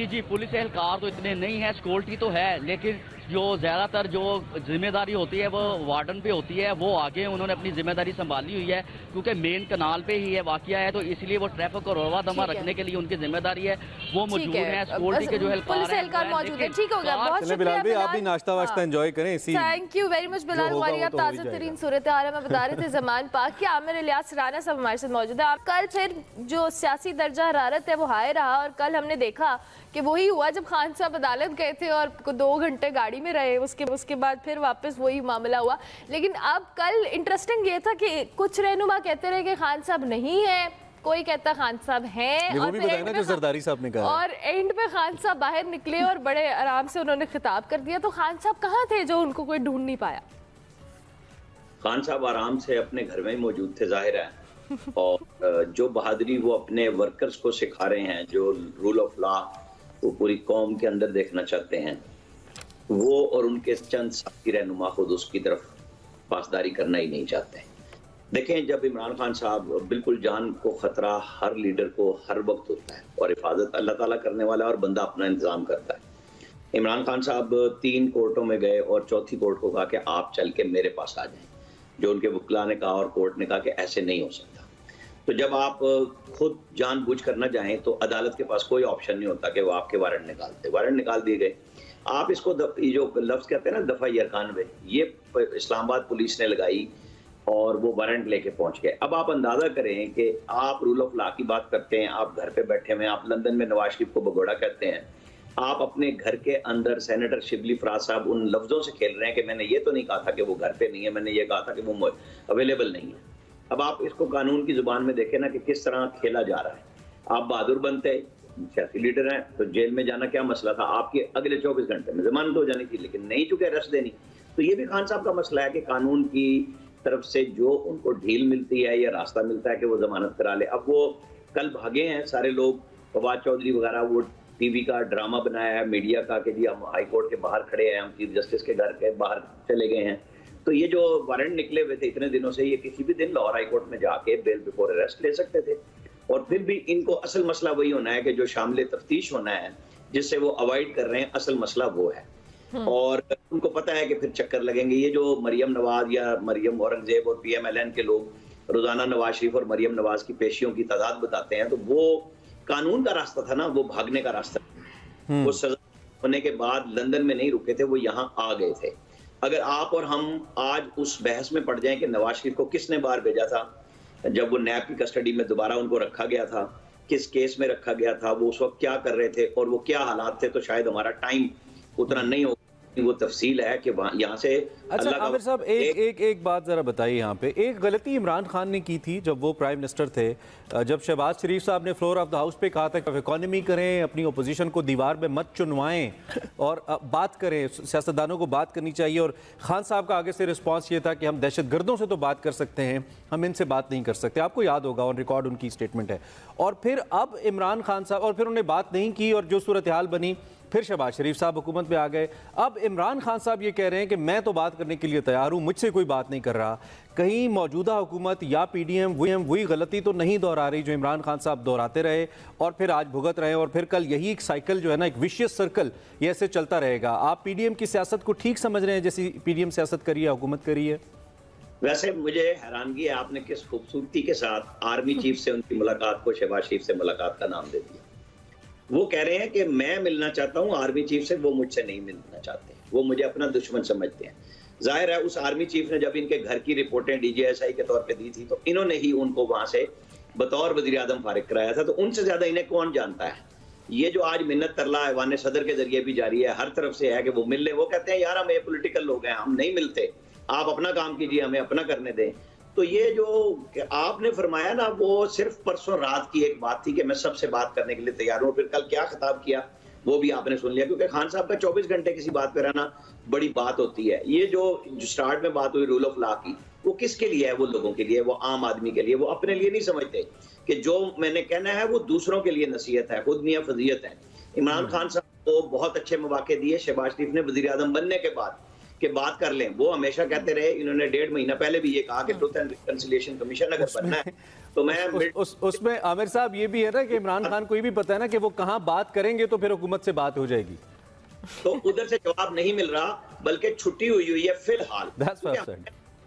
जी, पुलिस एहलकार तो इतने नहीं है, सिक्योरिटी तो है, लेकिन जो ज़्यादातर जो जिम्मेदारी होती है वो वार्डन पे होती है। वो आगे उन्होंने अपनी जिम्मेदारी संभाली हुई है, क्योंकि मेन कनाल पे ही है वाकया है, तो इसलिए वो ट्रैफिक को रवा दमा रखने के लिए उनकी जिम्मेदारी है, वो मौजूद है। सिक्योरिटी के जो एहलकार मौजूद है। ठीक हो गया, बहुत शुक्रिया बिलाल, आप भी नाश्ता वाश्ता एंजॉय करें इसी। Thank you very much Bilal. हमारी आप ताज़ा तरीन सूरत हाल में बता रहे थे जमान पाक की। आमिर इलियास राना सब हमारे साथ मौजूद है। कल फिर जो सियासी दर्जा हरारत है वो हाई रहा, और कल हमने देखा कि वही हुआ जब खान साहब अदालत गए थे और 2 घंटे गाड़ी में रहे, उसके बाद फिर वापस वही मामला हुआ। लेकिन अब कल इंटरेस्टिंग ये था कि कुछ रहनुमा कहते रहे कि खान साहब नहीं है, कोई कहता खान साहब हैं, और फिर एंड पे जरदारी साहब ने कहा, और एंड पे खान साहब बाहर निकले और बड़े आराम से उन्होंने खिताब कर दिया। तो खान साहब कहाँ थे जो उनको कोई ढूंढ नहीं पाया? खान साहब आराम से अपने घर में ही मौजूद थे, जाहिर है। और जो बहादुरी वो अपने वर्कर्स को सिखा रहे हैं, जो रूल ऑफ लॉ वो पूरी कौम के अंदर देखना चाहते हैं, वो और उनके चंद साथी रहनुमा खुद उसकी तरफ पासदारी करना ही नहीं चाहते। देखें, जब इमरान खान साहब, बिल्कुल जान को खतरा हर लीडर को हर वक्त होता है, और हिफाजत अल्लाह ताला करने वाला है और बंदा अपना इंतजाम करता है। इमरान खान साहब 3 कोर्टों में गए और चौथी कोर्ट को कहा कि आप चल के मेरे पास आ जाएं, जो उनके वकीला ने कहा और कोर्ट ने कहा कि ऐसे नहीं हो सकता। तो जब आप खुद जानबूझ कर न जाएं तो अदालत के पास कोई ऑप्शन नहीं होता कि वो आपके वारंट निकालते। वारंट निकाल दिए गए। आप इसको ये जो लफ्ज़ कहते हैं ना दफ़ा यरकानवे, ये इस्लामाबाद पुलिस ने लगाई और वो वारंट लेके पहुंच गए। अब आप अंदाजा करें कि आप रूल ऑफ लॉ की बात करते हैं, आप घर पे बैठे हुए हैं, आप लंदन में नवाज शरीफ को भगोड़ा कहते हैं, आप अपने घर के अंदर सेनेटर शिबली फराज साहब उन लफ्ज़ों से खेल रहे हैं कि मैंने ये तो नहीं कहा था कि वो घर पे नहीं है, मैंने ये कहा था कि वो अवेलेबल नहीं है। अब आप इसको कानून की जुबान में देखें ना कि किस तरह खेला जा रहा है। आप बहादुर बनते, सियासी लीडर हैं, तो जेल में जाना क्या मसला था? आपके अगले 24 घंटे में जमानत हो जानी थी, लेकिन नहीं चुके अरेस्ट देनी। तो ये भी खान साहब का मसला है कि कानून की तरफ से जो उनको ढील मिलती है या रास्ता मिलता है कि वो जमानत करा ले। अब वो कल भागे हैं सारे लोग, फवाद चौधरी वगैरह, वो टीवी का ड्रामा बनाया है मीडिया का कि जी हम हाई कोर्ट के बाहर खड़े हैं, हम चीफ जस्टिस के घर के बाहर चले गए हैं। तो ये जो वारंट निकले हुए थे इतने दिनों से, ये किसी भी दिन लाहौर हाई कोर्ट में जाके बेल बिफोर अरेस्ट ले सकते थे। और फिर भी इनको असल मसला वही होना है कि जो शामिल तफ्तीश होना है, जिससे वो अवॉइड कर रहे हैं, असल मसला वो है। और उनको पता है कि फिर चक्कर लगेंगे। ये जो मरियम नवाज या मरियम औरंगजेब और PMLN के लोग रोजाना नवाज शरीफ और मरियम नवाज की पेशियों की तादाद बताते हैं, तो वो कानून का रास्ता था ना, वो भागने का रास्ता। वो सजा होने के बाद लंदन में नहीं रुके थे, वो यहाँ आ गए थे। अगर आप और हम आज उस बहस में पड़ जाएं कि नवाज शरीफ को किसने बाहर भेजा था, जब वो नैब की कस्टडी में दोबारा उनको रखा गया था, किस केस में रखा गया था, वो उस वक्त क्या कर रहे थे और वो क्या हालात थे, तो शायद हमारा टाइम उतना नहीं हो। वो तफसील है कि यहाँ से। अच्छा आमिर साहब, एक बात जरा बताइए। यहाँ पे एक गलती इमरान खान ने की थी जब वो प्राइम मिनिस्टर थे, जब शहबाज शरीफ साहब ने फ्लोर ऑफ द हाउस पे कहा था कि इकोनॉमी करें, अपनी ओपोजिशन को दीवार में मत चुनवाएं और बात करें, सियासतदानों को बात करनी चाहिए। और खान साहब का आगे से रिस्पॉन्स ये था कि हम दहशतगर्दों से तो बात कर सकते हैं, हम इनसे बात नहीं कर सकते। आपको याद होगा, ऑन रिकॉर्ड उनकी स्टेटमेंट है। और फिर अब इमरान खान साहब, और फिर उन्होंने बात नहीं की और जो सूरत हाल बनी, फिर शहबाज शरीफ साहब हुकूमत में आ गए। अब इमरान खान साहब ये कह रहे हैं कि मैं तो बात करने के लिए तैयार हूँ, मुझसे कोई बात नहीं कर रहा। कहीं मौजूदा हुकूमत या PDM वही गलती तो नहीं दोहरा रही जो इमरान खान साहब दोहराते रहे और फिर आज भुगत रहे, और फिर कल यही एक साइकिल जो है ना, एक विशियस सर्कल, ये ऐसे चलता रहेगा। आप PDM की सियासत को ठीक समझ रहे हैं जैसी PDM सियासत करी है, हुकूमत करी है? वैसे मुझे हैरानगी है, आपने किस खूबसूरती के साथ आर्मी चीफ से उनकी मुलाकात को शहबाज शरीफ से मुलाकात का नाम दे दिया। वो कह रहे हैं कि मैं मिलना चाहता हूं आर्मी चीफ से, वो मुझसे नहीं मिलना चाहते, वो मुझे अपना दुश्मन समझते हैं। जाहिर है उस आर्मी चीफ ने जब इनके घर की रिपोर्टें DGSI के तौर पे दी थी, तो इन्होंने ही उनको वहां से बतौर वजीर आजम फारिग कराया था। तो उनसे ज्यादा इन्हें कौन जानता है? ये जो आज मिन्नत तरला ऐवान सदर के जरिए भी जारी है, हर तरफ से है कि वो मिल ले। वो कहते हैं यार हम पॉलिटिकल लोग हैं, हम नहीं मिलते, आप अपना काम कीजिए, हमें अपना करने दें। तो ये जो आपने फरमाया ना, वो सिर्फ परसों रात की एक बात थी कि मैं सबसे बात करने के लिए तैयार हूँ। फिर कल क्या खिताब किया वो भी आपने सुन लिया, क्योंकि खान साहब का 24 घंटे किसी बात पे रहना बड़ी बात होती है। ये जो स्टार्ट में बात हुई रूल ऑफ लॉ की, वो किसके लिए है? वो लोगों के लिए, वो आम आदमी के लिए। वो अपने लिए नहीं समझते कि जो मैंने कहना है वो दूसरों के लिए नसीहत है, खुद मियां फजीयत है। इमरान खान साहब को बहुत अच्छे मौके दिए शहबाज शरीफ ने वजीर आजम बनने के बाद कि बात कर लें। वो हमेशा कहते रहे, इन्होंने 1.5 महीना पहले भी ये कहा कि ट्रुथ एंड रिकंसिलिएशन कमीशन अगर बनना है तो मैं उसमें आमिर साहब ये भी है ना कि इमरान खान को ये भी पता है ना कि वो कहाँ बात करेंगे तो फिर हुकूमत से बात हो जाएगी, तो उधर से जवाब नहीं मिल रहा, बल्कि छुट्टी हुई है फिलहाल।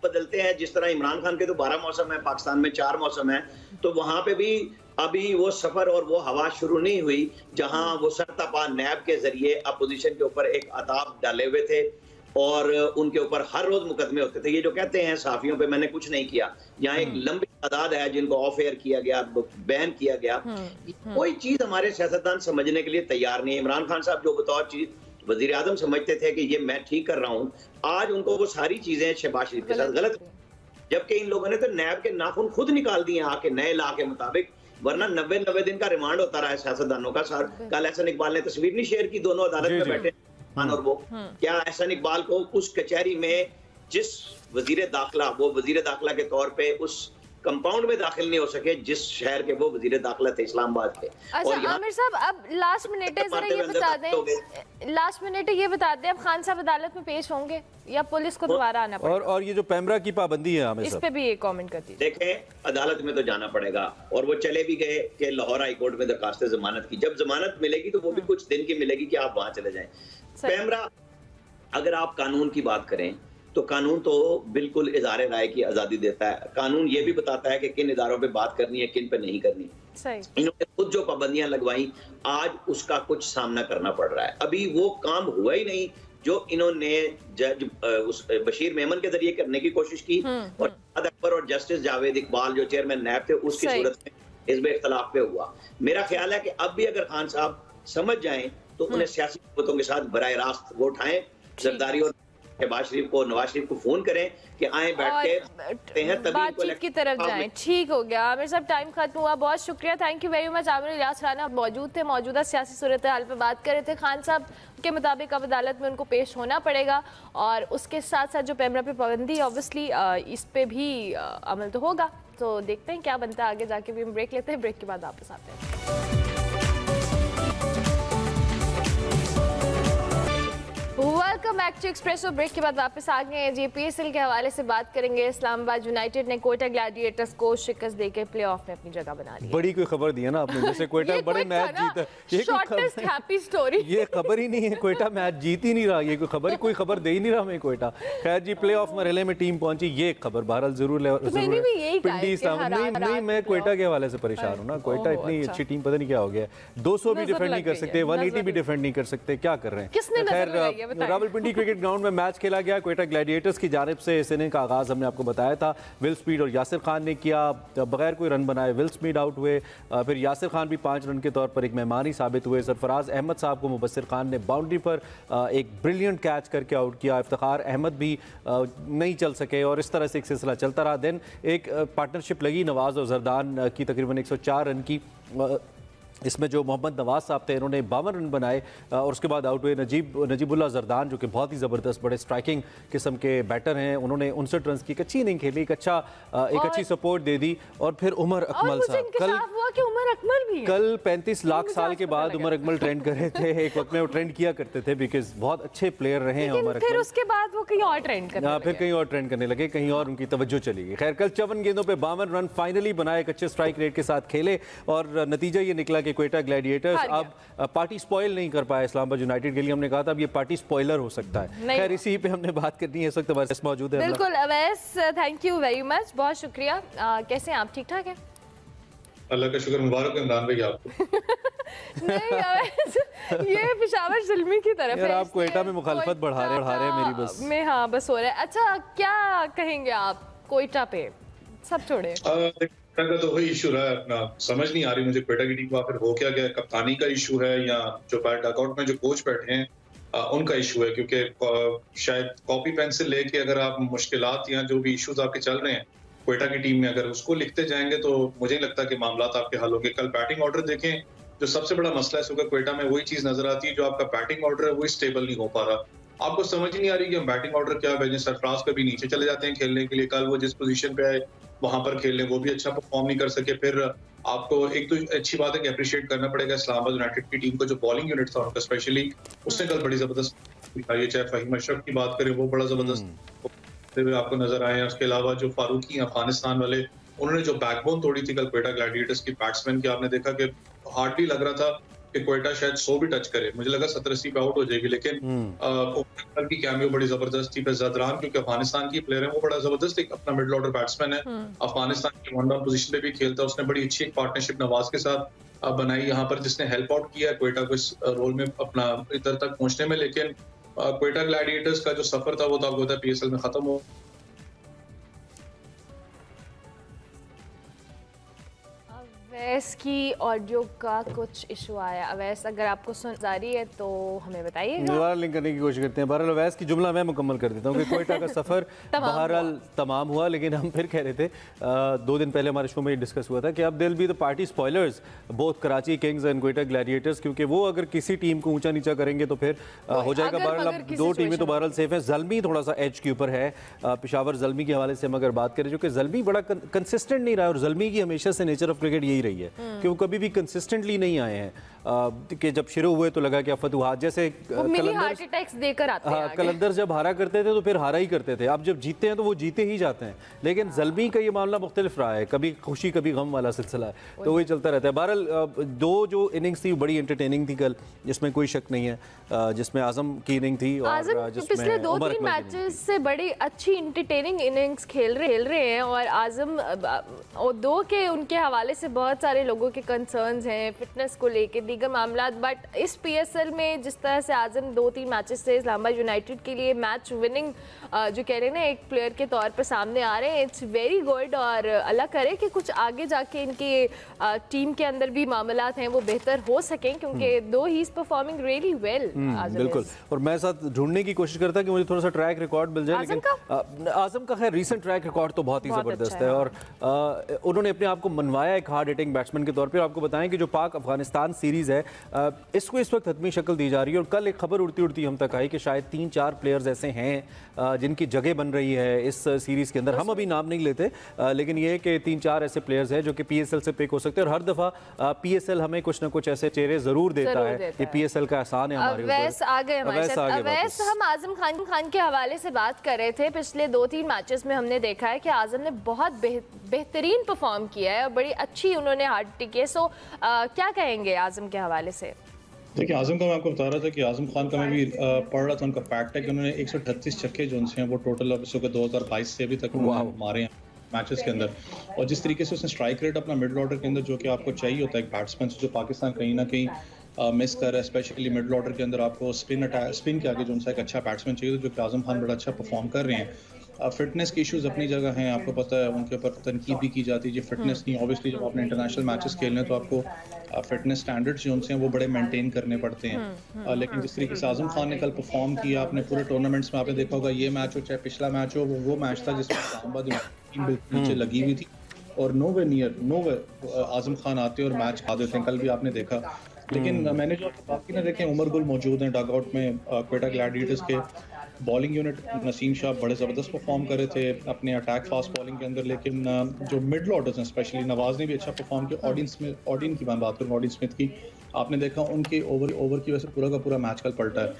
बदलते हैं जिस तरह इमरान खान के तो 12 मौसम है, पाकिस्तान में 4 मौसम है, तो वहां पे भी अभी वो सफर और वो हवा शुरू नहीं हुई जहां वो सरतपा नैब के जरिए अपोजिशन के ऊपर एक अताब डाले हुए थे और उनके ऊपर हर रोज मुकदमे होते थे। ये जो कहते हैं साफियों पे मैंने कुछ नहीं किया, यहाँ एक लंबी तादाद है जिनको ऑफ एयर किया गया, बैन किया गया। कोई चीज हमारे सियासतदान समझने के लिए तैयार नहीं है। इमरान खान साहब जो बतौर चीज वजीर आजम समझते थे कि ये मैं ठीक कर रहा हूँ, आज उनको वो सारी चीजें शहबाज शरीफ के साथ गलत, जबकि इन लोगों ने तो नैब के नाखून खुद निकाल दिए आके नए ला के मुताबिक, वरना 90 दिन का रिमांड होता रहा है सियासतदानों का। सर कल एहसन इकबाल ने तस्वीर नहीं शेयर की, दोनों अदालत में बैठे और वो क्या एहसन इकबाल को उस कचहरी में जिस वजीर दाखिला, वो वजीर दाखिला के तौर पे उस कंपाउंड में दाखिल नहीं हो सके जिस शहर के वो वजीर दाखिला थे, इस्लामाबाद के। अच्छा आमिर साहब, अब लास्ट मिनट है, जरा ये बता दें, लास्ट मिनट है, ये बता दें, अब खान साहब अदालत में पेश होंगे या पुलिस को दोबारा आना पड़ेगा? और ये जो पैमरा की पाबंदी है आमिर साहब, इस पे भी एक कमेंट कर दीजिए। देखें, अदालत में तो जाना पड़ेगा और वो चले भी गए कि लाहौर हाई कोर्ट में दरखास्त जमानत की। जब जमानत मिलेगी तो वो भी कुछ दिन की मिलेगी कि आप वहां चले जाएं। पैमरा, अगर आप कानून की बात करें तो कानून तो बिल्कुल इज़हार राय की आज़ादी देता है। कानून ये भी बताता है कि किन इदारों पे बात करनी है, किन पे नहीं करनी। इन्होंने खुद जो पाबंदियां लगवाई, आज उसका कुछ सामना करना पड़ रहा है। अभी वो काम हुआ ही नहीं जो इन्होंने जज उस बशीर मेमन के जरिए करने की कोशिश की और अकबर और जस्टिस जावेद इकबाल जो चेयरमैन नैब थे उसकी सूरत में हिज़्ब इख्तिलाफ पे हुआ। मेरा ख्याल है कि अब भी अगर खान साहब समझ जाएं तो उन्हें सियासी कुव्वतों के साथ बराह रास्त वो उठाएं, जरदारी और शहबाज शरीफ को, नवाज शरीफ को फोन करें कि आए बैठ के तभी बातचीत की तरफ जाएं। ठीक हो गया आमिर साहब, टाइम खत्म हुआ, बहुत शुक्रिया, thank you very much. Aamir Ilyas Rana मौजूद थे, मौजूदा सियासी सूरत हाल पे बात कर रहे थे। खान साहब के मुताबिक अब अदालत में उनको पेश होना पड़ेगा और उसके साथ साथ जो पैमरा पे पाबंदी, ऑब्वियसली इस पे भी अमल तो होगा। तो देखते हैं क्या बनता है आगे जाके। भी हम ब्रेक लेते हैं, ब्रेक के बाद वापस आते हैं। Welcome back to Expresso. Break के बाद वापस आ गए हैं। JPSL के हवाले से बात करेंगे। इस्लामाबाद यूनाइटेड ने क्वेटा ग्लैडिएटर्स को शिकस्त देकर प्लेऑफ में अपनी जगह बना ली। बड़ी कोई खबर दी है ना आपने, जैसे क्वेटा बड़े मैच जीता, ये शॉर्टेस्ट हैप्पी स्टोरी, ये खबर ही नहीं है। क्वेटा मैच जीत ही नहीं रहा, ये कोई खबर दे ही नहीं रहा हमें क्वेटा। खैर जी, प्लेऑफ मरहले में टीम पहुंची, ये खबर बहरहाल जरूर नहीं, मैं क्वेटा के हवाले से परेशान हूँ ना। क्वेटा इतनी अच्छी टीम, पता नहीं क्या हो गया, 200 भी डिफेंड नहीं कर सकते, 180 भी डिफेंड नहीं कर सकते, क्या कर रहे हैं। रावलपिंडी क्रिकेट ग्राउंड में मैच खेला गया। क्वेटा ग्लैडिएटर्स की जानिब से इस इनिंग का आगाज हमने आपको बताया था, विल स्मीड और यासिर खान ने किया। बगैर कोई रन बनाए विल स्मीड आउट हुए, फिर यासिर खान भी 5 रन के तौर पर एक मेहमानी साबित हुए। सरफराज अहमद साहब को मुबस्सिर खान ने बाउंड्री पर एक ब्रिलियंट कैच करके आउट किया। इफ्तिखार अहमद भी नहीं चल सके और इस तरह से एक सिलसिला चलता रहा। देन एक पार्टनरशिप लगी नवाज और जरदान की, तकरीबन 104 रन की। इसमें जो मोहम्मद नवाज साहब थे, इन्होंने 52 रन बनाए और उसके बाद आउट हुए नजीबुल्लाह जरदान, जो कि बहुत ही ज़बरदस्त बड़े स्ट्राइकिंग किस्म के बैटर हैं। उन्होंने 59 रन की एक अच्छी इनिंग खेली, एक अच्छी सपोर्ट दे दी। और फिर उमर अकमल साहब, कल 35 लाख साल के बाद उमर अकमल ट्रेंड कर रहे थे। एक वक्त में वो ट्रेंड किया करते थे बिकॉज बहुत अच्छे प्लेयर रहे हैं उमर अकमल। फिर उसके बाद वो कहीं और ट्रेंड करने लगे, कहीं और उनकी तवज्जो चली गई। खैर, कल 54 गेंदों पे 52 रन फाइनली बनाए, एक अच्छे स्ट्राइक रेट के साथ खेले और नतीजा ये निकला कि क्वेटा ग्लैडिएटर्स अब पार्टी स्पॉइल नहीं कर पाया इस्लामाबाद यूनाइटेड के लिए। हमने कहा था अब ये पार्टी स्पॉइलर हो सकता है। खैर, इसी पे हमने बात करनी है। इस वक्त हमारे साथ मौजूद है बिल्कुल Awais, thank you very much, बहुत शुक्रिया। कैसे हैं आप, ठीक ठाक हैं? अल्लाह का शुक्र, मुबारक है इमरान भाई आपको। नहीं अवैस, ये पेशावर ज़ुल्मी की तरफ है। आप क्वेटा में मुखालफत बढ़ा रहे हैं मेरी बस में। हाँ, बस हो रहा है। अच्छा, क्या कहेंगे आप क्वेटा पे? सब छोड़े का तो वही इशू रहा है अपना, समझ नहीं आ रही मुझे क्वेटा की टीम का आखिर हो क्या गया। कप्तानी का इशू है या जो बैट डकआउट में जो कोच बैठे हैं उनका इशू है, क्योंकि शायद कॉपी पेंसिल लेके अगर आप मुश्किलात या जो भी इश्यूज आपके चल रहे हैं क्वेटा की टीम में अगर उसको लिखते जाएंगे तो मुझे नहीं लगता कि मामला आपके हल होंगे। कल बैटिंग ऑर्डर देखें, जो सबसे बड़ा मसला है क्वेटा में वही चीज नजर आती है, जो आपका बैटिंग ऑर्डर है वही स्टेबल नहीं हो पा रहा। आपको समझ ही नहीं आ रही कि हम बैटिंग ऑर्डर क्या भेजें। सरफराज कभी नीचे चले जाते हैं खेलने के लिए, कल वो जिस पोजीशन पे आए वहां पर खेलने वो भी अच्छा परफॉर्म नहीं कर सके। फिर आपको एक तो अच्छी बात है कि अप्रिशिएट करना पड़ेगा इस्लामाबाद यूनाइटेड की टीम को, जो बॉलिंग यूनिट था उनका स्पेशली, उसने कल बड़ी जबरदस्त दिखाई है। चाहे फहीम अशरफ की बात करें वो बड़ा जबरदस्त आपको नजर आए हैं, उसके अलावा जो फारूकी अफगानिस्तान वाले उन्होंने जो बैकबोन तोड़ी थी कल क्वेटा ग्लैडिएटर्स की बैट्समैन की, आपने देखा कि हार्डली लग रहा था कि क्वेटा शायद 100 भी टच करे, मुझे लगा 70-80 पे आउट हो जाएगी, लेकिन ओपनर की कैमियो बड़ी जबरदस्त थी। ज़दरान क्योंकि अफगानिस्तान की प्लेयर है, वो बड़ा जबरदस्त एक अपना मिडल ऑर्डर बैट्समैन है, अफगानिस्तान की वन डाउन पोजीशन पे भी खेलता है, उसने बड़ी अच्छी एक पार्टनरशिप नवाज के साथ बनाई यहाँ पर, जिसने हेल्प आउट किया क्वेटा को इस रोल में अपना इधर तक पहुंचने में। लेकिन क्वेटा ग्लैडिएटर्स का जो सफर था वो तो आपको पता है PSL में खत्म हो। अवैस की ऑडियो का कुछ इशू आया। अवैस अगर आपको सुन जा रही है तो हमें बताइएगा। दोबारा लिंक करने की कोशिश करते हैं। बहरहाल अवैस की जुमला मैं मुकम्मल कर देता हूँ कि क्वेटा का सफ़र बहरहाल तमाम हुआ, लेकिन हम फिर कह रहे थे 2 दिन पहले हमारे शो में डिस्कस हुआ था कि अब दिल be the party spoilers both Karachi Kings and Quetta Gladiators, क्योंकि वो अगर किसी टीम को ऊंचा नीचा करेंगे तो फिर हो जाएगा। बहरहाल अब 2 टीमें तो बहरहाल सेफ है। ज़ल्मी थोड़ा सा एज के ऊपर है, पेशावर ज़ल्मी के हवाले से हम अगर बात करें, जो कि ज़ल्मी बड़ा कंसिस्टेंट नहीं रहा है, और ज़ल्मी की हमेशा से नेचर ऑफ क्रिकेट यही रही है कि वो कभी भी कंसिस्टेंटली नहीं आए हैं। कि जब शुरू हुए तो लगा कि फतुहात जैसे कलंदर जब हारा करते थे तो फिर हारा ही करते थे, अब जब जीतते हैं तो वो जीते ही जाते हैं। लेकिन ज़ल्मी का ये मामला मुख्तलिफ रहा है, कभी खुशी कभी गम वाला सिलसिला है, तो वही चलता रहता है। बहरहाल 2 जो इनिंग्स थी बड़ी एंटरटेनिंग थी कल, जिसमें कोई शक नहीं है, जिसमें आज़म की इनिंग थी और पिछले 2-3 मैचेस से बड़ी अच्छी एंटरटेनिंग इनिंग्स खेल रहे हैं। और आज़म और 2 के उनके हवाले से बहुत सारे लोगों के कंसर्न्स हैं फिटनेस को लेके, दीगर मामला, बट इस PSL में जिस तरह से आज़म 2-3 मैचेस से इस्लामाबाद यूनाइटेड के लिए मैच विनिंग जो कह रहे हैं ना एक प्लेयर के तौर पर सामने आ रहे हैं, इट्स वेरी गुड। और अल्लाह करे कि कुछ आगे जाके इनकी टीम के अंदर भी मामलात हैं वो बेहतर हो सकें, क्योंकि दो he is performing really well. बिल्कुल, और मैं साथ ढूंढने की कोशिश करता कि मुझे थोड़ा सा ट्रैक रिकॉर्ड मिल जाए, लेकिन आज़म का खैर रीसेंट ट्रैक रिकॉर्ड तो बहुत ही ज़बरदस्त है, और उन्होंने अपने आप को मनवाया एक हार्ड हिटिंग बैट्समैन के तौर पर। आपको बताएं कि जो पाक अफगानिस्तान सीरीज़ है इसको इस वक्त हतमी शक्ल दी जा रही है, और कल एक खबर उड़ती उड़ती हम तक आई कि शायद 3-4 प्लेयर्स ऐसे हैं जिनकी जगह बन रही है इस सीरीज़ के अंदर। हम अभी नाम नहीं लेते, लेकिन ये कि 3-4 ऐसे प्लेयर्स हैं जो कि PSL से पिक हो सकते हैं, और हर दफ़ा PSL हमें कुछ ना कुछ ऐसे चेहरे ज़रूर देता है। ये PSL का एहसान है हमारे ऊपर। अवैस, हम आज़म खान के हवाले से बात कर रहे थे। पिछले 2-3 मैचेस में हमने देखा है कि आज़म ने बहुत बेहतरीन परफॉर्म किया है और बड़ी अच्छी उन्होंने हार्ड टिकी है। सो क्या कहेंगे आज़म के हवाले से? देखिए, आज़म का मैं आपको बता रहा था कि आज़म खान का मैं भी पढ़ रहा था, उनका फैक्ट है कि उन्होंने 138 छक्के जो हैं वो टोटल अब 2022 से अभी तक मारे हैं मैचेस के अंदर। और जिस तरीके से उसने स्ट्राइक रेट अपना मिडल ऑर्डर के अंदर जो कि आपको चाहिए होता है एक बैट्समैन से, जो पाकिस्तान कहीं ना कहीं मिस कर रहा है, स्पेशली मिडल ऑर्डर के अंदर आपको स्पिन के आगे जो उनसा एक अच्छा बैट्समैन चाहिए, जो कि आज़म खान बड़ा अच्छा परफॉर्म कर रहे हैं। फिटनेस के इश्यूज अपनी जगह हैं, आपको पता है उनके ऊपर तनकीद भी की जाती है जी फिटनेस नहीं। ऑब्वियसली जब आपने इंटरनेशनल मैचेस खेलने तो आपको फिटनेस स्टैंडर्ड्स जो उनसे हैं वो बड़े मेंटेन करने पड़ते हैं। लेकिन जिस तरीके से आज़म खान ने कल परफॉर्म किया, आपने पूरे टूर्नामेंट्स में आपने देखा होगा, ये मैच हो चाहे पिछला मैच हो, वो मैच था जिसमें इस्लामाबाद नीचे लगी हुई थी और नो वे आज़म खान आते और मैच खा देते हैं। कल भी आपने देखा। लेकिन मैंने जो बाकी ना देखे, उमर गुल मौजूद हैं डग आउट में क्वेटा ग्लैडिएटर्स के। बॉलिंग यूनिट नसीम शाह बड़े ज़बरदस्त परफॉर्म कर रहे थे अपने अटैक फास्ट बॉलिंग के अंदर, लेकिन जो मिडल ऑर्डर्स हैं स्पेशली नवाज ने भी अच्छा परफॉर्म किया। ऑडियन की मैं बात करूँ, ऑडियन स्मिथ की, आपने देखा उनके ओवर की वजह से पूरा का पूरा मैच कल पलटा है।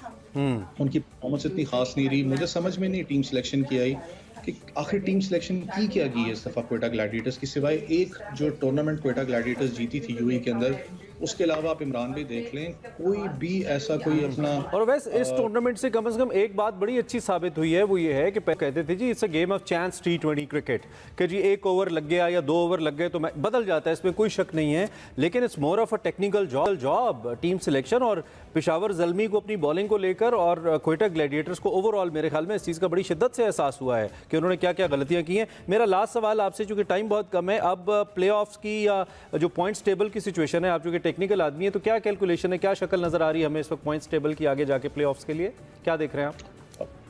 उनकी परफॉर्मेंस इतनी खास नहीं रही। मुझे समझ में नहीं टीम सिलेक्शन की आई कि आखिर टीम सिलेक्शन की क्या की है इस दफ़ा क्वेटा ग्लैडिएटर्स की, सिवाय एक जो टूर्नामेंट क्वेटा ग्लैडिएटर्स जीती थी यूएई के अंदर, उसके अलावा आप इमरान भी देख लें, कोई भी ऐसा कोई अपना। और वैसे इस टूर्नामेंट से कम एक बात बड़ी अच्छी साबित हुई है, वो ये है कि कहते थे जी it's a game of chance T20 cricket, कि जी 1 ओवर लग गया या 2 ओवर लग गए तो बदल जाता है, इसमें कोई शक नहीं है। लेकिन it's more of a technical job team selection, और पेशावर ज़ल्मी को अपनी बॉलिंग को लेकर और क्वेटा ग्लैडिएटर्स को ओवरऑल मेरे ख्याल में इस चीज़ का बड़ी शिद्दत से एहसास हुआ है कि उन्होंने क्या क्या गलतियां की हैं। मेरा लास्ट सवाल आपसे, चूंकि टाइम बहुत कम है, अब प्ले ऑफ्स की या जो पॉइंट्स टेबल की सिचुएशन है, आप चूंकि टेक्निकल आदमी है तो क्या कैलकुलेशन है, क्या शक्ल नजर आ रही है हमें इस वक्त पॉइंट्स टेबल की आगे जाके प्ले ऑफ्स के लिए, क्या देख रहे हैं आप?